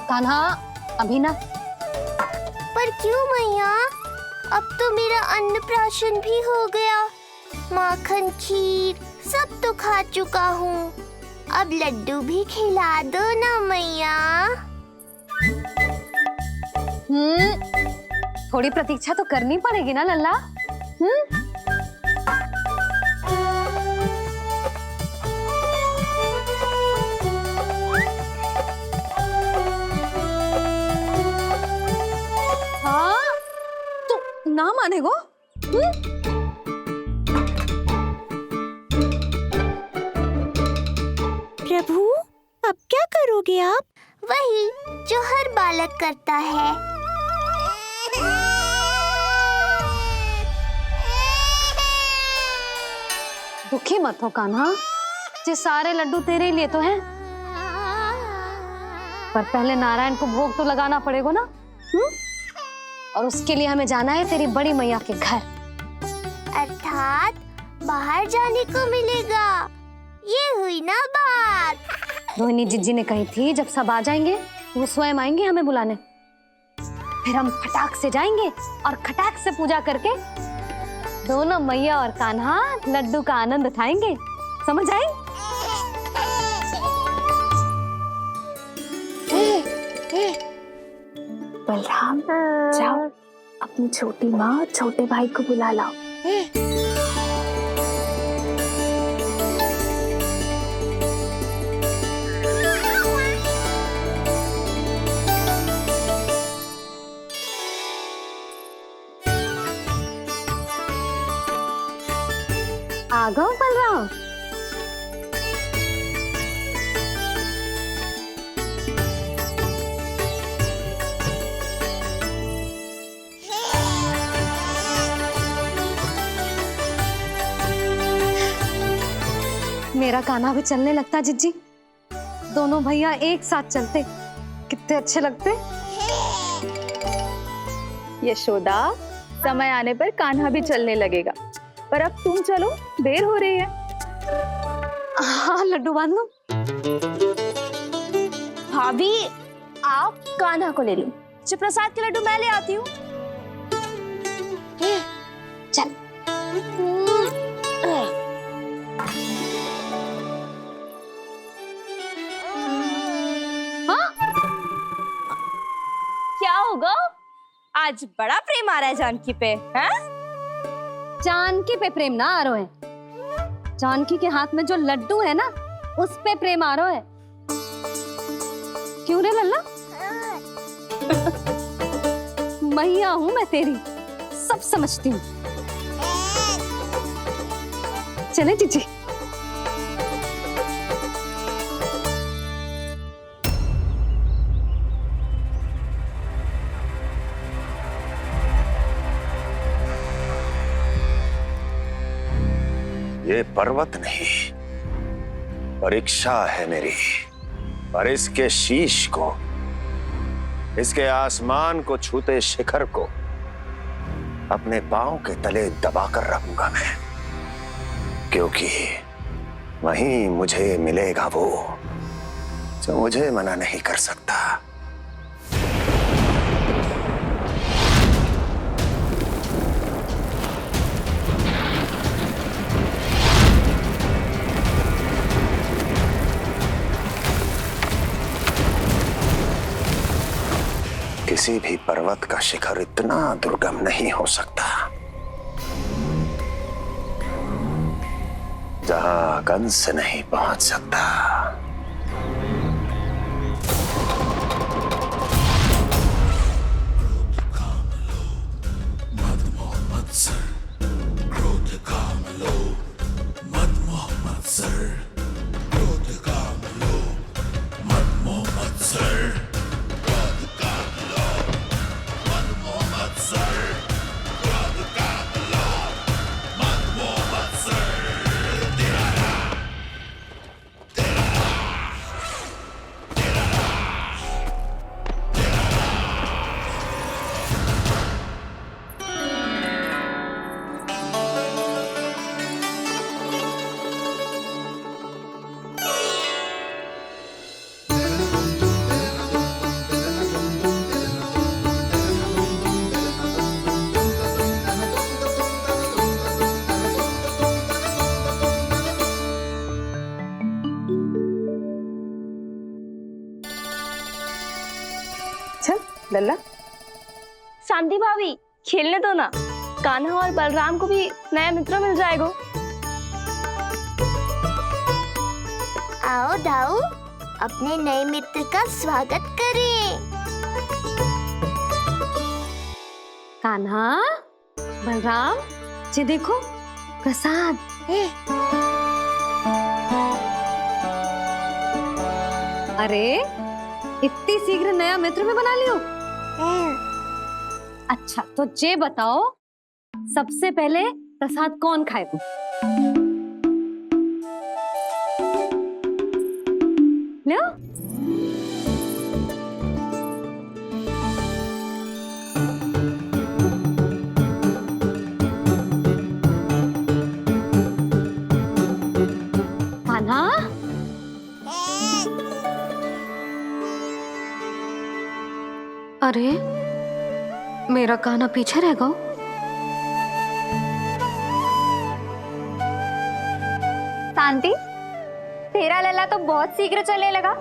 कान्हा, अभी ना। पर क्यों मैया? अब तो मेरा अन्नप्राशन भी हो गया। माखन, खीर सब तो खा चुका हूँ। अब लड्डू भी खिला दो ना मैया। थोड़ी प्रतीक्षा तो करनी पड़ेगी ना लल्ला। ना माने गो? प्रभु, अब क्या करोगे आप? वही जो हर बालक करता है। दुखी मत हो कान्हा, ये सारे लड्डू तेरे लिए तो हैं। पर पहले नारायण को भोग तो लगाना पड़ेगा ना। और उसके लिए हमें जाना है तेरी बड़ी मैया के घर। अर्थात बाहर जाने को मिलेगा। ये हुई ना बात। रोहिणी जिज्जी ने कही थी जब सब आ जाएंगे वो स्वयं आएंगे हमें बुलाने। फिर हम फटाक से जाएंगे और खटाक से पूजा करके दोनों मैया और कान्हा लड्डू का आनंद उठाएंगे। समझ आई? बलराम, जाओ अपनी छोटी माँ और छोटे भाई को बुला लाओ। आ गओ बलराम। मेरा कान्हा भी चलने लगता जिज्जी। दोनों भैया एक साथ चलते कितने अच्छे लगते। यशोदा, समय आने पर कान्हा भी चलने लगेगा, पर अब तुम चलो, देर हो रही है। हाँ लड्डू बांध लो। भाभी आप कान्हा को ले लो, प्रसाद के लड्डू मैं ले आती हूँ। चल। हाँ? क्या होगा? आज बड़ा प्रेम आ रहा है जानकी पे, हैं? जानकी पे प्रेम ना आ रहा है, जानकी के हाथ में जो लड्डू है ना, उस पे प्रेम आ रहा है। क्यों रे लल्ला? मैया हूं मैं तेरी, सब समझती हूँ। चले जीजी। ये पर्वत नहीं, परीक्षा है मेरी, और इसके शीश को, इसके आसमान को छूते शिखर को अपने पांव के तले दबाकर रखूंगा मैं, क्योंकि वहीं मुझे मिलेगा वो जो मुझे मना नहीं कर सकता। किसी भी पर्वत का शिखर इतना दुर्गम नहीं हो सकता जहां कंस नहीं पहुंच सकता। लल्ला, शांति भाभी खेलने दो ना, कान्हा और बलराम को भी नया मित्र मिल जाएगा। आओ दाऊ, अपने नए मित्र का स्वागत करें। कान्हा, बलराम, ये देखो प्रसाद। अरे इतनी शीघ्र नया मित्र भी बना लियो? अच्छा तो ये बताओ, सबसे पहले प्रसाद कौन खाएगा? ले आओ। कान्हा, अरे मेरा कान्हा पीछे रह गया। शांति, तेरा लल्ला तो बहुत शीघ्र चलने लगा।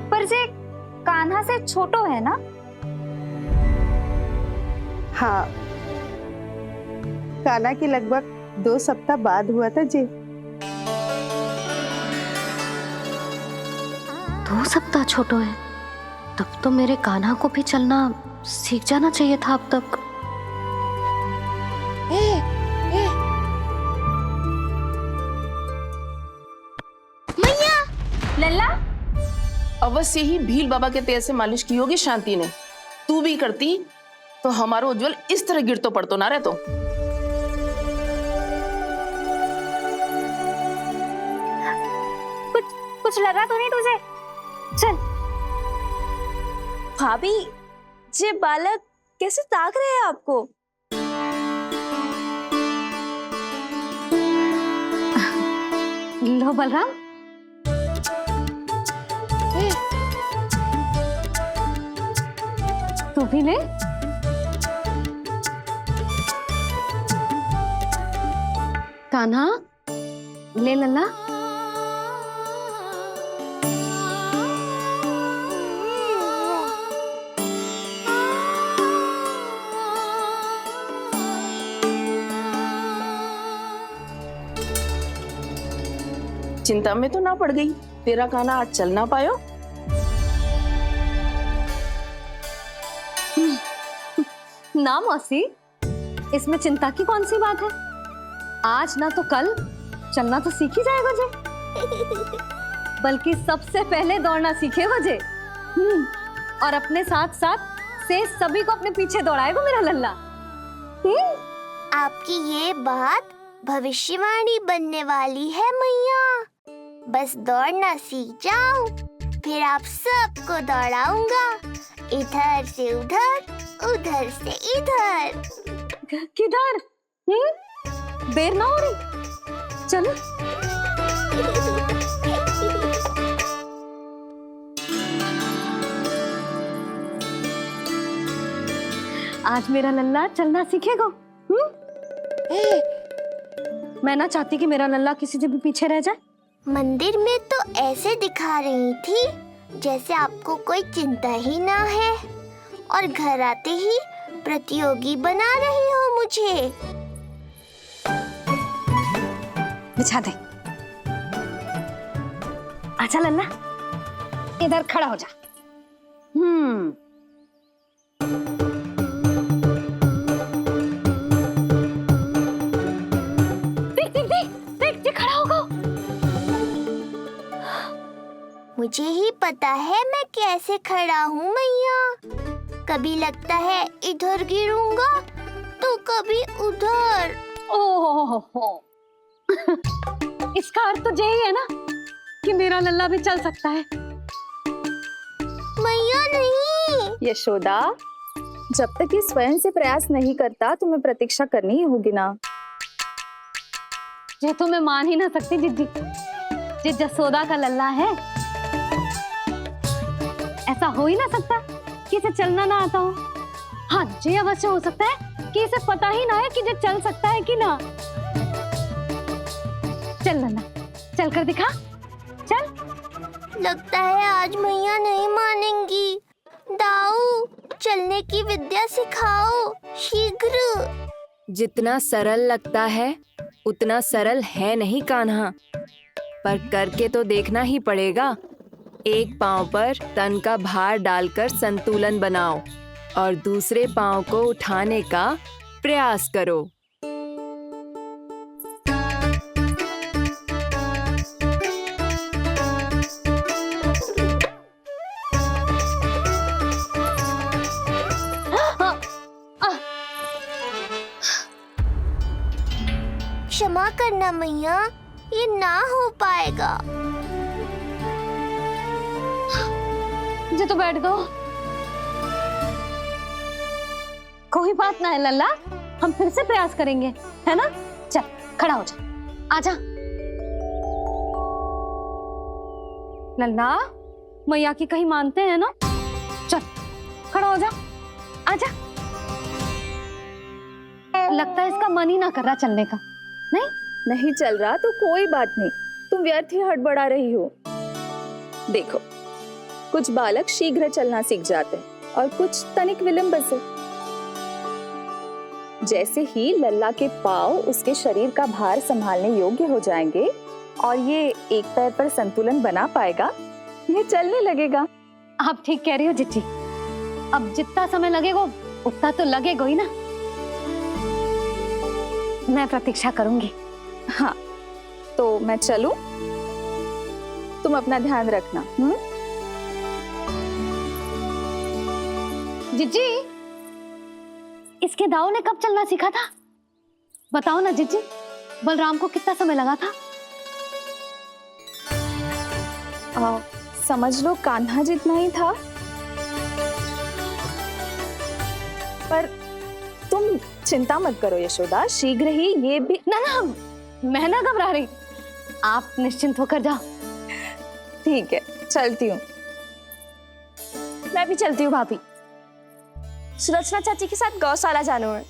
पर जे कान्हा से छोटो है ना? हाँ, कान्हा की लगभग 2 सप्ताह बाद हुआ था जी। 2 सप्ताह छोटो है, तब तो मेरे कान्हा को भी चलना सीख जाना चाहिए था अब तक। मैया, लल्ला, अवश्य ही भील बाबा के तेल से मालिश की होगी शांति ने। तू भी करती तो हमारो उज्जवल इस तरह गिरतो पड़तो ना रहतो। कुछ लगा तो नहीं तुझे? चल। भाभी, ये बालक कैसे ताक रहे हैं आपको? लो बलराम, तू भी ले। कान्हा, ले लल्ला। चिंता में तो ना पड़ गई, तेरा कान्हा आज चल ना पायो। ना मौसी, इसमें चिंता की कौन सी बात है? आज ना तो कल चलना तो सीख ही जाएगा जे। बल्कि सबसे पहले दौड़ना सीखेगा जे। और अपने साथ साथ से सभी को अपने पीछे दौड़ाएगा मेरा लल्ला। आपकी ये बात भविष्यवाणी बनने वाली है मैया। बस दौड़ना सीख जाओ, फिर आप सबको दौड़ाऊंगा, इधर से उधर, उधर से इधर। किधर? देर ना हो रही, चलो। आज मेरा लल्ला चलना सीखेगा। मैं ना चाहती कि मेरा लल्ला किसी से भी पीछे रह जाए। मंदिर में तो ऐसे दिखा रही थी जैसे आपको कोई चिंता ही ना है, और घर आते ही प्रतियोगी बना रही हो मुझे। बिछा दे। आजा लल्ला, इधर खड़ा हो जा। देख, खड़ा होगा। मुझे ही पता है मैं कैसे खड़ा हूँ मैया। कभी लगता है इधर गिरूंगा तो कभी उधर। ओह, इसका अर्थ तो यही है ना कि मेरा लल्ला भी चल सकता है। मैया नहीं। यशोदा, जब तक ये स्वयं से प्रयास नहीं करता तुम्हें प्रतीक्षा करनी ही होगी ना। ये तो मैं मान ही ना सकती जिद्दी, ये जसोदा का लल्ला है। ऐसा हो ही ना सकता कि इसे चलना ना आता हो। हाँ, ये अवश्य हो सकता है कि इसे पता ही ना है कि ये चल सकता है कि ना। चल लल्ला, चल कर दिखा, चल। लगता है आज मैया नहीं मानेंगी। दाऊ, चलने की विद्या सिखाओ शीघ्र। जितना सरल लगता है उतना सरल है नहीं कान्हा, पर करके तो देखना ही पड़ेगा। एक पांव पर तन का भार डालकर संतुलन बनाओ और दूसरे पांव को उठाने का प्रयास करो। क्षमा करना मैया, ये ना हो पाएगा। मुझे तो बैठ दो। कोई बात ना है लल्ला, हम फिर से प्रयास करेंगे, है ना? चल खड़ा हो जा, आजा। लल्ला, मैया की कहीं मानते हैं ना? चल खड़ा हो जा, आजा। लगता है इसका मन ही ना कर रहा चलने का। नहीं चल रहा तो कोई बात नहीं, तुम व्यर्थ ही हड़बड़ा रही हो। देखो, कुछ बालक शीघ्र चलना सीख जाते हैं और कुछ तनिक विलंब से। जैसे ही लल्ला के पांव उसके शरीर का भार संभालने योग्य हो जाएंगे और ये एक पैर पर संतुलन बना पाएगा, ये चलने लगेगा। आप ठीक कह रही हो जिज्जी। अब जितना समय लगेगा उतना तो लगेगा ही ना। मैं प्रतीक्षा करूंगी। हाँ, तो मैं चलूं? तुम अपना ध्यान रखना। जिज्जी, इसके दाऊ ने कब चलना सीखा था? बताओ ना जिज्जी। बलराम को कितना समय लगा था? समझ लो कान्हा जितना ही था। पर तुम चिंता मत करो यशोदा, शीघ्र ही ये भी। ना ना, मैं ना घबरा रही, आप निश्चिंत होकर जाओ। ठीक है, चलती हूँ। मैं भी चलती हूँ भाभी। सुलोचना चाची के साथ गौशाला जाना है।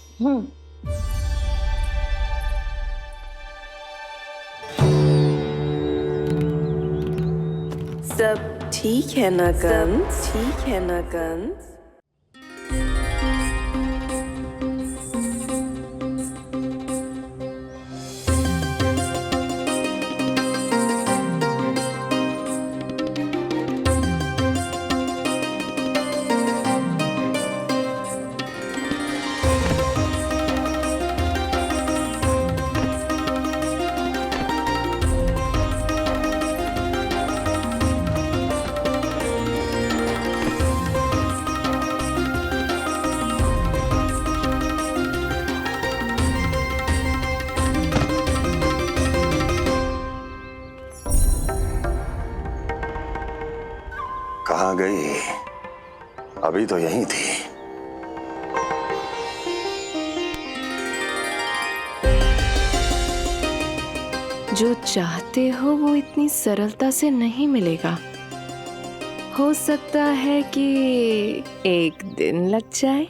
सब ठीक है ना कंस? ठीक है ना कंस? कहाँ गई? अभी तो यहीं थी। जो चाहते हो वो इतनी सरलता से नहीं मिलेगा। हो सकता है कि एक दिन लग जाए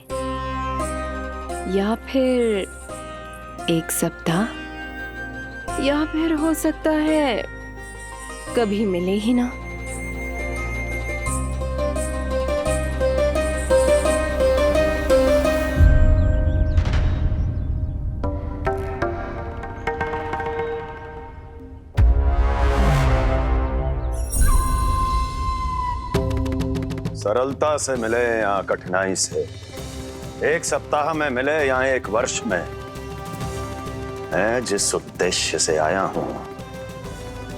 या फिर एक सप्ताह, या फिर हो सकता है कभी मिले ही ना। सरलता से मिले या कठिनाई से, एक सप्ताह में मिले या एक वर्ष में, मैं जिस उद्देश्य से आया हूं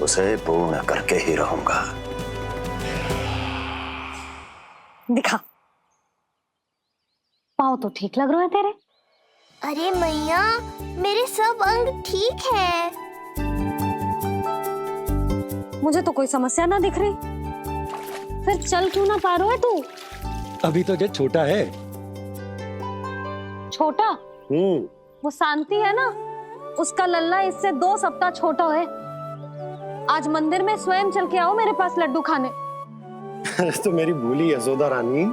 उसे पूर्ण करके ही रहूंगा। दिखा, पाँव तो ठीक लग रहे हैं तेरे। अरे मैया, मेरे सब अंग ठीक है। मुझे तो कोई समस्या ना दिख रही। फिर चल क्यों ना पा रहा है तू? अभी तो जब छोटा है। छोटा? वो शांति है ना, उसका लल्ला इससे 2 सप्ताह छोटा है। आज मंदिर में स्वयं चल के आओ मेरे पास लड्डू खाने। तो मेरी भूली यशोदा रानी,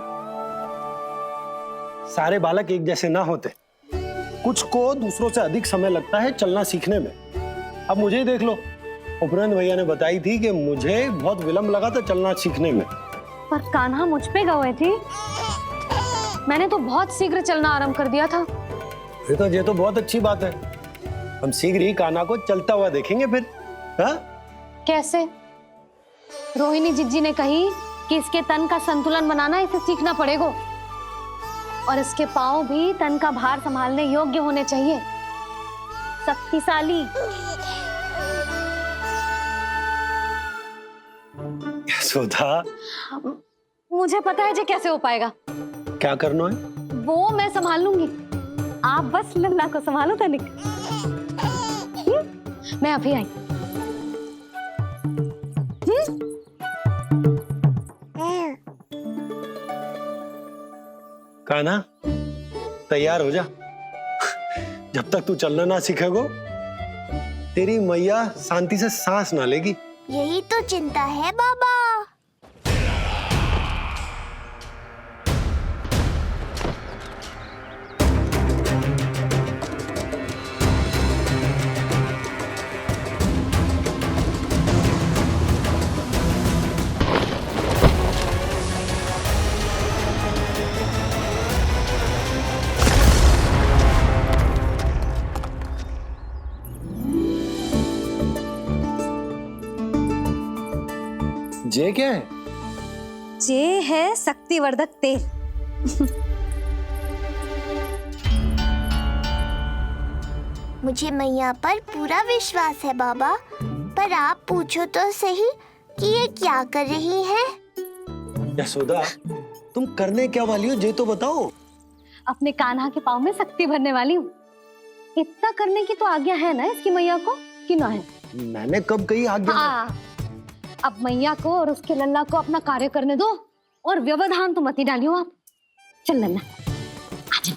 सारे बालक एक जैसे ना होते। कुछ को दूसरों से अधिक समय लगता है चलना सीखने में। अब मुझे ही देख लो, उपरांत भैया ने बताई थी कि मुझे बहुत विलंब लगा था चलना सीखने में। पर कान्हा मुझ पे गए थी। मैंने तो बहुत शीघ्र चलना आरंभ कर दिया था। ये तो बहुत अच्छी बात है। हम शीघ्र ही कान्हा को चलता हुआ देखेंगे फिर। हाँ? कैसे? रोहिणी जिज्जी ने कही कि इसके तन का संतुलन बनाना इसे सीखना पड़ेगा और इसके पांव भी तन का भार संभालने योग्य होने चाहिए। शक्तिशाली। यशोदा, मुझे पता है जे कैसे हो पाएगा। क्या करना है? वो मैं संभाल लूंगी। आप बस लल्ला को संभालो तनिक। मैं अभी आई। कान्हा, तैयार हो जा। जब तक तू चलना ना सीखेगो, तेरी मैया शांति से सांस ना लेगी। यही तो चिंता है बाबा। जे क्या है? जे है शक्तिवर्धक तेल। मुझे मैया पर पूरा विश्वास है बाबा, पर आप पूछो तो सही कि ये क्या कर रही है? यशोदा, तुम करने क्या वाली हो जे तो बताओ। अपने कान्हा के पाँव में शक्ति भरने वाली हूँ। इतना करने की तो आज्ञा है ना इसकी मैया को, कि ना है? मैंने कब कही आज्ञा? हाँ, अब मैया को और उसके लल्ला को अपना कार्य करने दो और व्यवधान तो मत ही डालियो आप। चल लल्ला, आजा।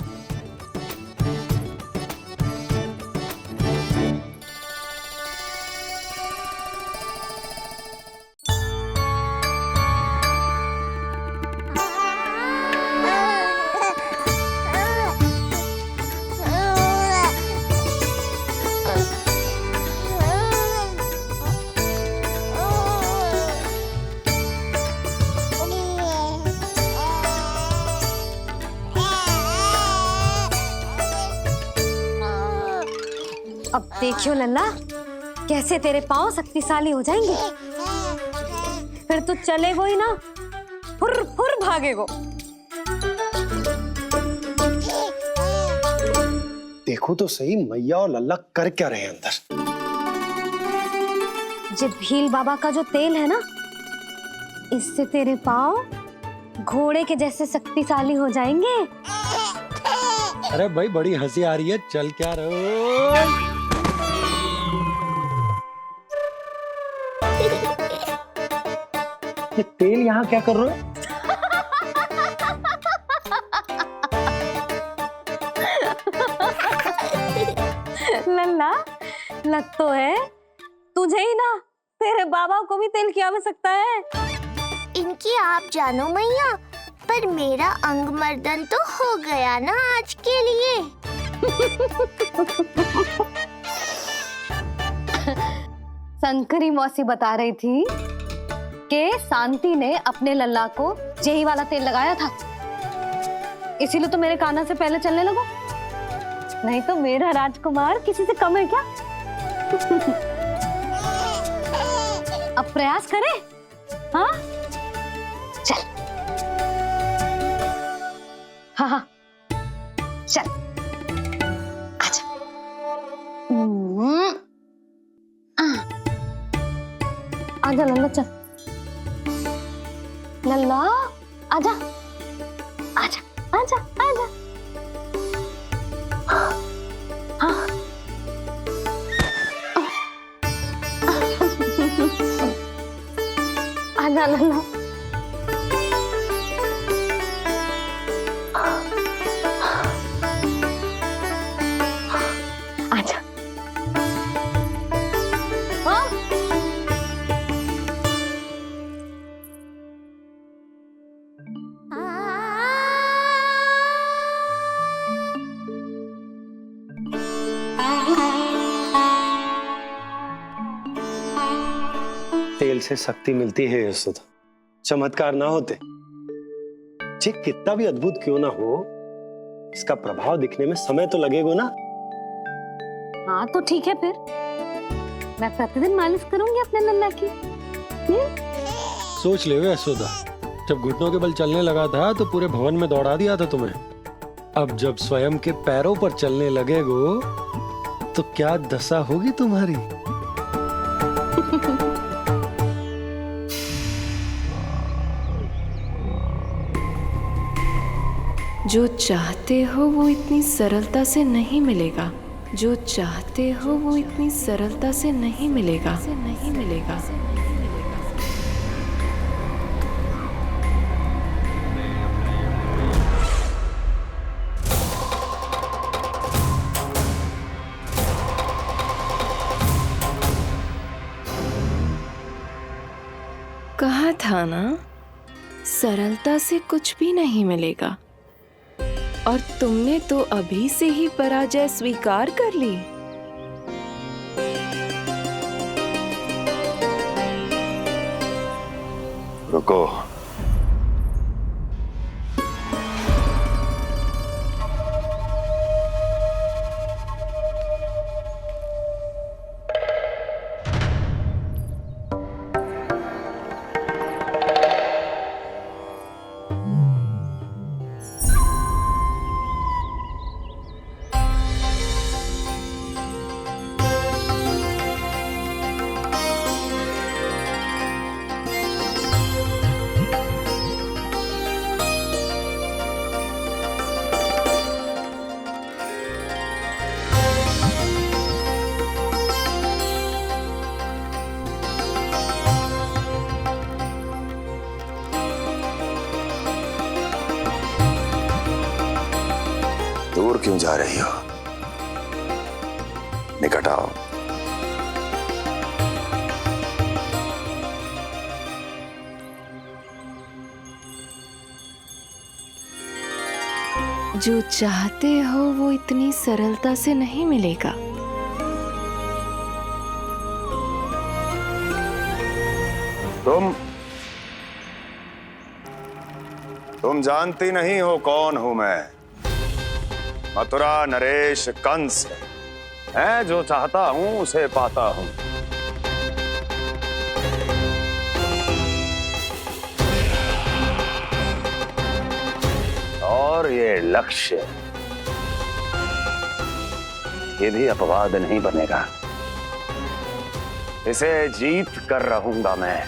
अब देखियो लल्ला, कैसे तेरे पाँव शक्तिशाली हो जाएंगे। फिर तो चलेगो ही ना, फुर फुर भागेगो। देखो तो सही मैया और लल्ला कर क्या रहे हैं अंदर। जो भील बाबा का जो तेल है ना, इससे तेरे पाँव घोड़े के जैसे शक्तिशाली हो जाएंगे। अरे भाई बड़ी हंसी आ रही है, चल क्या रहे? ये तेल यहाँ क्या कर रहे हो? लल्ला, लग तो है तुझे ही ना, तेरे बाबा को भी तेल की आवश्यकता है। इनकी आप जानो मैया, पर मेरा अंग मर्दन तो हो गया ना आज के लिए। शंकरी मौसी बता रही थी कि शांति ने अपने लल्ला को यही वाला तेल लगाया था, इसीलिए तो मेरे कान्हा से पहले चलने लगो। नहीं तो मेरा राजकुमार किसी से कम है क्या? अब प्रयास करें, हाँ? चल, हाँ हाँ, चल, आजा। आजा लल्ला, चल लल्ला, आजा आजा आजा आजा। हाँ। आजा लल्ला। आजा। हाँ। तेल से शक्ति मिलती है यशोदा, चमत्कार ना होते, जे कितना भी अद्भुत क्यों ना हो, इसका प्रभाव दिखने में समय तो लगेगा ना। हाँ तो ठीक है, फिर मैं प्रतिदिन मालिश करूंगी अपने लल्ला की। सोच ले यशोदा, जब घुटनों के बल चलने लगा था तो पूरे भवन में दौड़ा दिया था तुम्हें। अब जब स्वयं के पैरों पर चलने लगेगो तो क्या दशा होगी तुम्हारी। जो चाहते हो वो इतनी सरलता से नहीं मिलेगा, जो चाहते हो वो इतनी सरलता से नहीं मिलेगा, नहीं मिलेगा। कहा था ना, सरलता से कुछ भी नहीं मिलेगा। और तुमने तो अभी से ही पराजय स्वीकार कर ली। रुको, दूर क्यों जा रही हो? निकट आओ। जो चाहते हो वो इतनी सरलता से नहीं मिलेगा। तुम जानती नहीं हो कौन हूं मैं। मथुरा नरेश कंस है, जो चाहता हूं उसे पाता हूं। और ये लक्ष्य ये भी अपवाद नहीं बनेगा। इसे जीत कर रहूंगा मैं।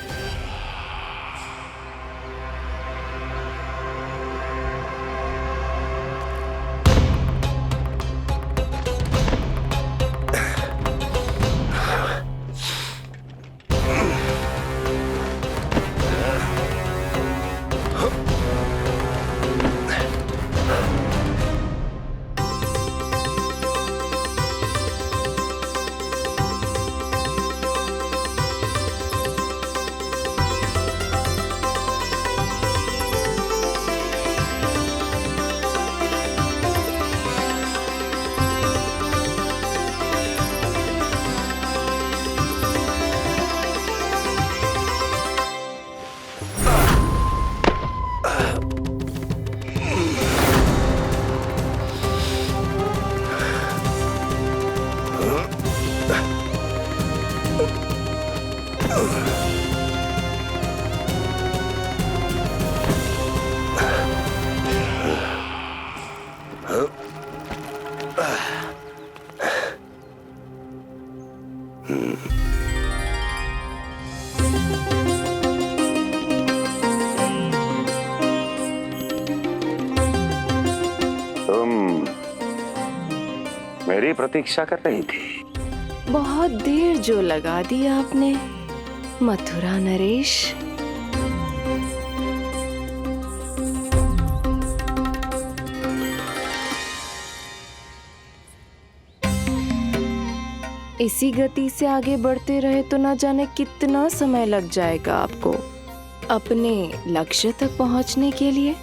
मेरी प्रतीक्षा कर रही थी। बहुत देर जो लगा दी आपने मथुरा नरेश। इसी गति से आगे बढ़ते रहे तो ना जाने कितना समय लग जाएगा आपको अपने लक्ष्य तक पहुंचने के लिए।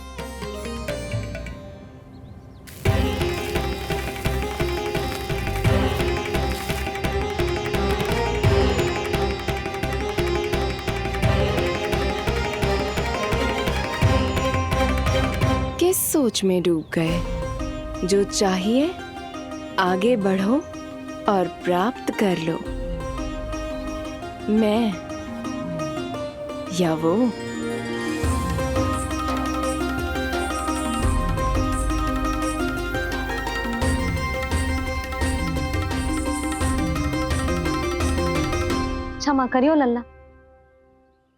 किस सोच में डूब गए? जो चाहिए आगे बढ़ो और प्राप्त कर लो। मैं या वो? क्षमा करियो लल्ला,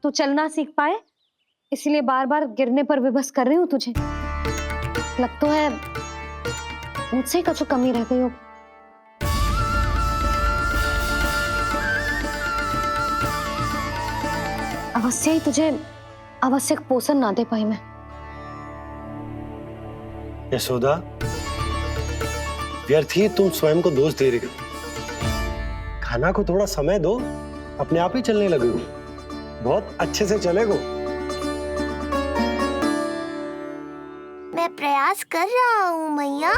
तू चलना सीख पाए इसलिए बार बार गिरने पर विवश कर रही हूँ तुझे। लग तो है मुझसे ही कुछ कमी रह गई हो। अवश्य ही तुझे आवश्यक पोषण ना दे पाई मैं। यशोदा, व्यर्थ ही तुम स्वयं को दोष दे रही हो। खाना को थोड़ा समय दो, अपने आप ही चलने लगेगो। बहुत अच्छे से चलेगो। मैं प्रयास कर रहा हूँ मैया।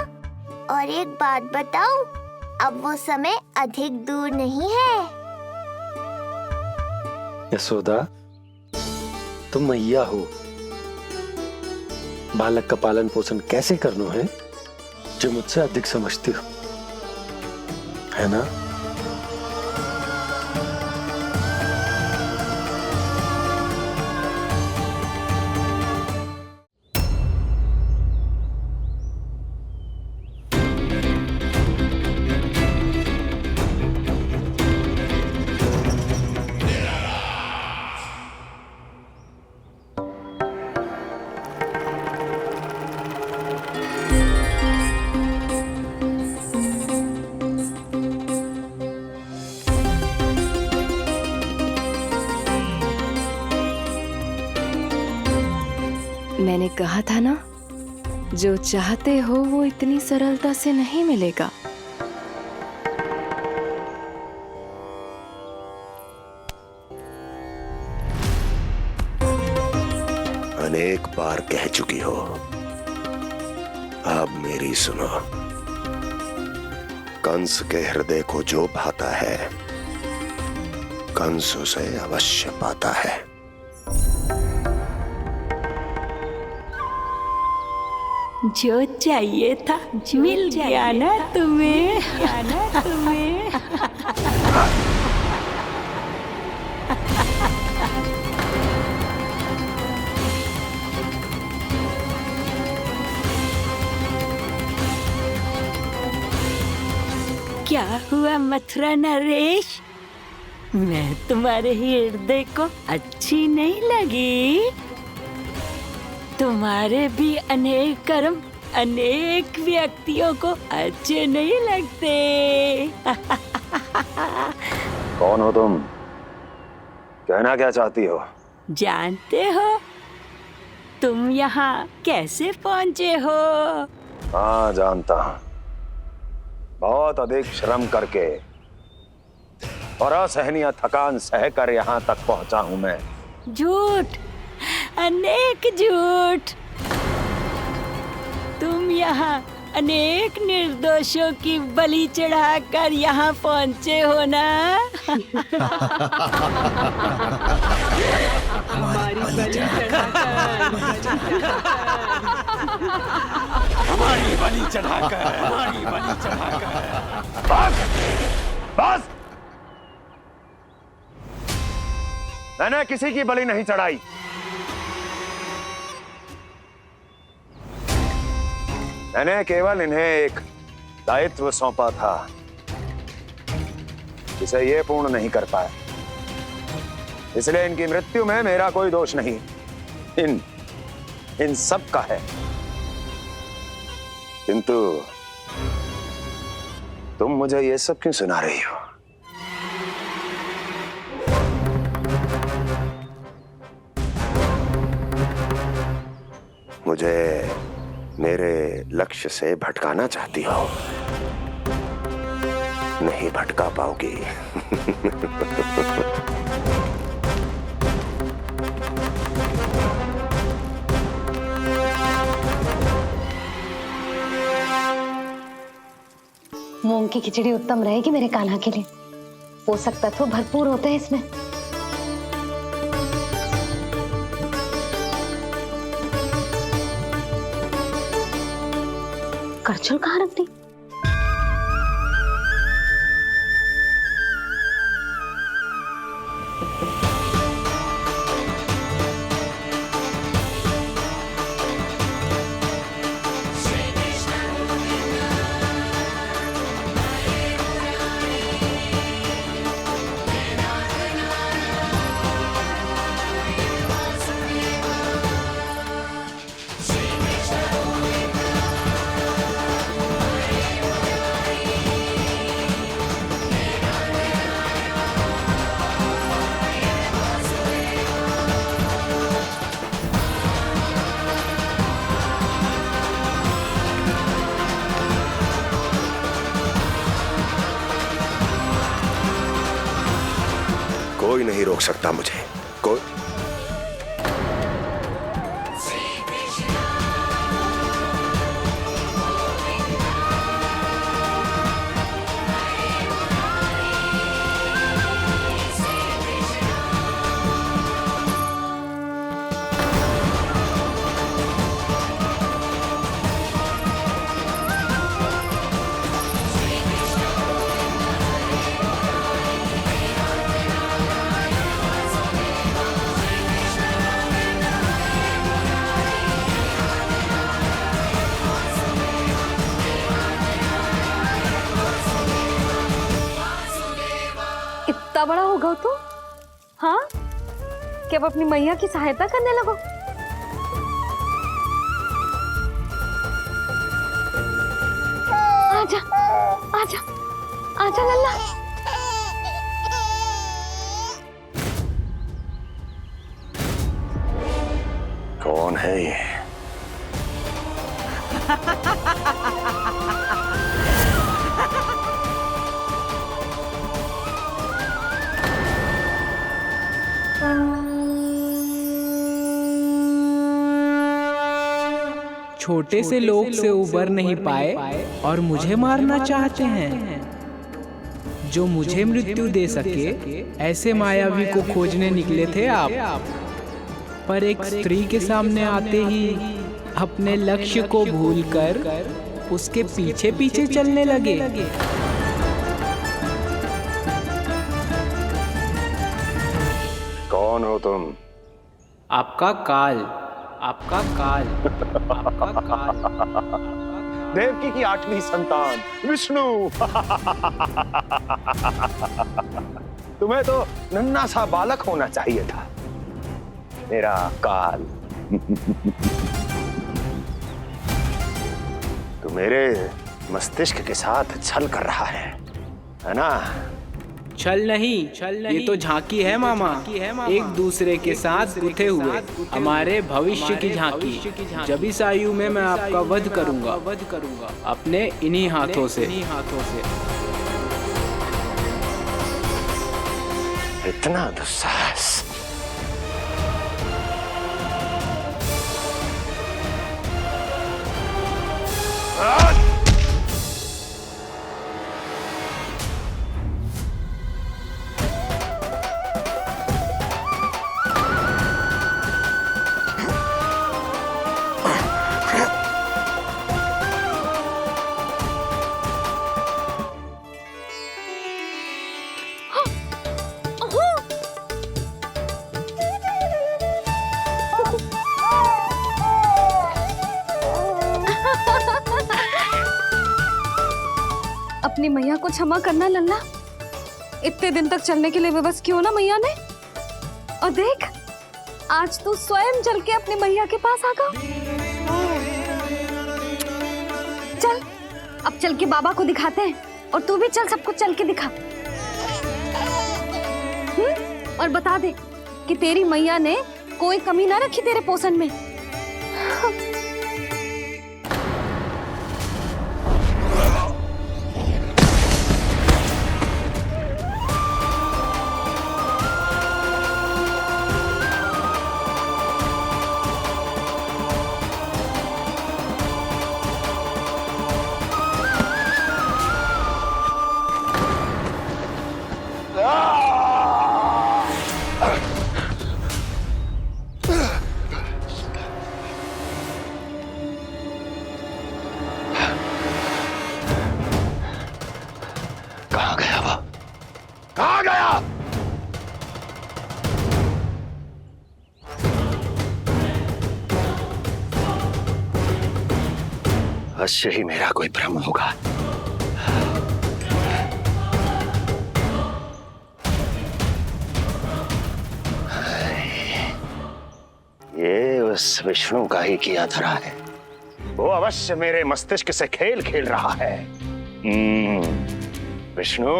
और एक बात बताऊं, अब वो समय अधिक दूर नहीं है। यशोदा, तुम मैया हो। बालक का पालन पोषण कैसे करना है जो मुझसे अधिक समझती हो, है ना? मैंने कहा था ना, जो चाहते हो वो इतनी सरलता से नहीं मिलेगा। अनेक बार कह चुकी हो, अब मेरी सुनो। कंस के हृदय को जो भाता है, कंस उसे अवश्य पाता है। जो चाहिए था मिल गया ना तुम्हें। क्या हुआ मथुरा नरेश, मैं तुम्हारे हृदय को अच्छी नहीं लगी? तुम्हारे भी अनेक कर्म अनेक व्यक्तियों को अच्छे नहीं लगते। कौन हो तुम? कहना क्या चाहती हो? जानते हो तुम यहाँ कैसे पहुँचे हो? हाँ जानता हूँ। बहुत अधिक श्रम करके और असहनीय थकान सहकर यहाँ तक पहुँचा हूँ मैं। झूठ, अनेक झूठ। तुम यहाँ अनेक निर्दोषों की बलि चढ़ाकर यहाँ पहुँचे हो ना? हमारी बलि चढ़ाकर, हमारी बलि चढ़ाकर, हमारी बलि चढ़ाकर। बस, बस। मैंने किसी की बलि नहीं चढ़ाई। मैंने केवल इन्हें एक दायित्व सौंपा था जिसे ये पूर्ण नहीं कर पाए, इसलिए इनकी मृत्यु में मेरा कोई दोष नहीं, इन सब का है। किंतु तुम मुझे ये सब क्यों सुना रही हो? मुझे मेरे लक्ष्य से भटकाना चाहती हो? नहीं भटका पाओगी। मूंग की खिचड़ी उत्तम रहेगी मेरे कान्हा के लिए। पोषक तत्व भरपूर होते हैं इसमें। करछुल कहाँ रख दी? कोई नहीं रोक सकता मुझे, कोई। इतना बड़ा हो गया तो? हाँ, कि अब अपनी मैया की सहायता करने लगो। आजा, आजा, आजा लल्ला। कौन है ये? छोटे से लोग से उबर नहीं पाए और मुझे मारना चाहते हैं। जो मुझे मृत्यु दे सके ऐसे मायावी को खोजने निकले थे आप, पर एक स्त्री के सामने आते ही अपने लक्ष्य को भूलकर उसके पीछे पीछे चलने लगे। कौन हो तुम? आपका काल, आपका काल, आपका काल। देवकी की 8वीं संतान विष्णु। तुम्हें तो नन्हा सा बालक होना चाहिए था, मेरा काल। तू मेरे मस्तिष्क के साथ छल कर रहा है ना? छल नहीं, ये तो झांकी है मामा। एक दूसरे के साथ गुथे हुए हमारे भविष्य की झांकी। जब इस आयु में मैं आपका वध करूंगा अपने इन्हीं हाथों से। इतना दुस्साहस! अपनी मैया को क्षमा करना लल्ला। इतने दिन तक चलने के लिए विवश क्यों ना मैया ने। और देख, आज तू स्वयं चल के अपनी मैया के पास आ गया। चल, अब चल के बाबा को दिखाते हैं। और तू भी चल, सबको चल के दिखा। और बता दे कि तेरी मैया ने कोई कमी ना रखी तेरे पोषण में। कहाँ गया वो? कहाँ गया? अवश्य ही मेरा कोई भ्रम होगा। ये उस विष्णु का ही किया धरा है। वो अवश्य मेरे मस्तिष्क से खेल खेल रहा है। विष्णु,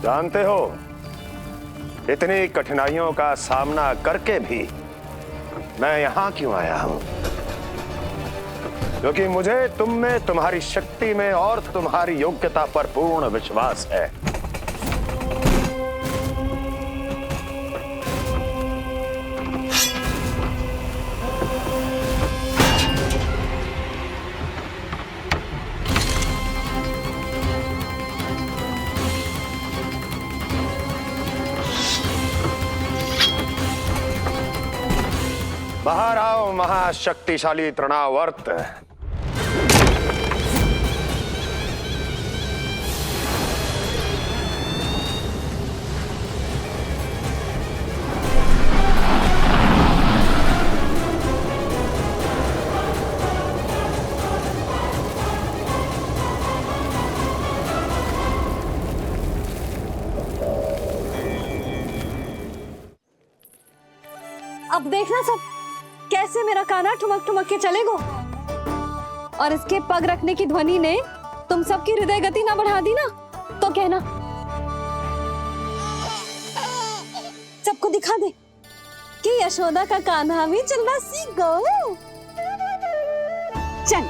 जानते हो, इतनी कठिनाइयों का सामना करके भी मैं यहां क्यों आया हूं? क्योंकि मुझे तुम में, तुम्हारी शक्ति में और तुम्हारी योग्यता पर पूर्ण विश्वास है। बाहर आओ महाशक्तिशाली तृणावर्त। अब देखना सब कैसे मेरा कान्हा ठुमक ठुमक के चलेगा। और इसके पग रखने की ध्वनि ने तुम सबकी हृदय गति ना बढ़ा दी ना, तो कहना। सबको दिखा दे कि यशोदा का कान्हा भी चलना सीख गो। चल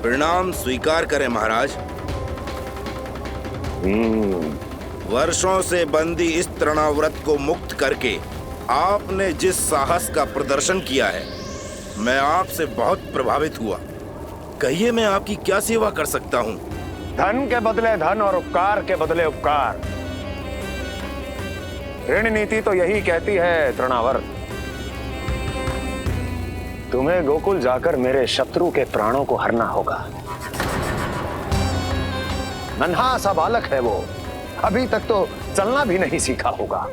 प्रणाम स्वीकार करें महाराज। वर्षों से बंदी इस तृणाव्रत को मुक्त करके आपने जिस साहस का प्रदर्शन किया है, मैं आपसे बहुत प्रभावित हुआ। कहिए मैं आपकी क्या सेवा कर सकता हूँ? धन के बदले धन और उपकार के बदले उपकार, ऋण नीति तो यही कहती है तृणावर्त। तुम्हें गोकुल जाकर मेरे शत्रु के प्राणों को हरना होगा। नन्हा सा बालक है वो, अभी तक तो चलना भी नहीं सीखा होगा।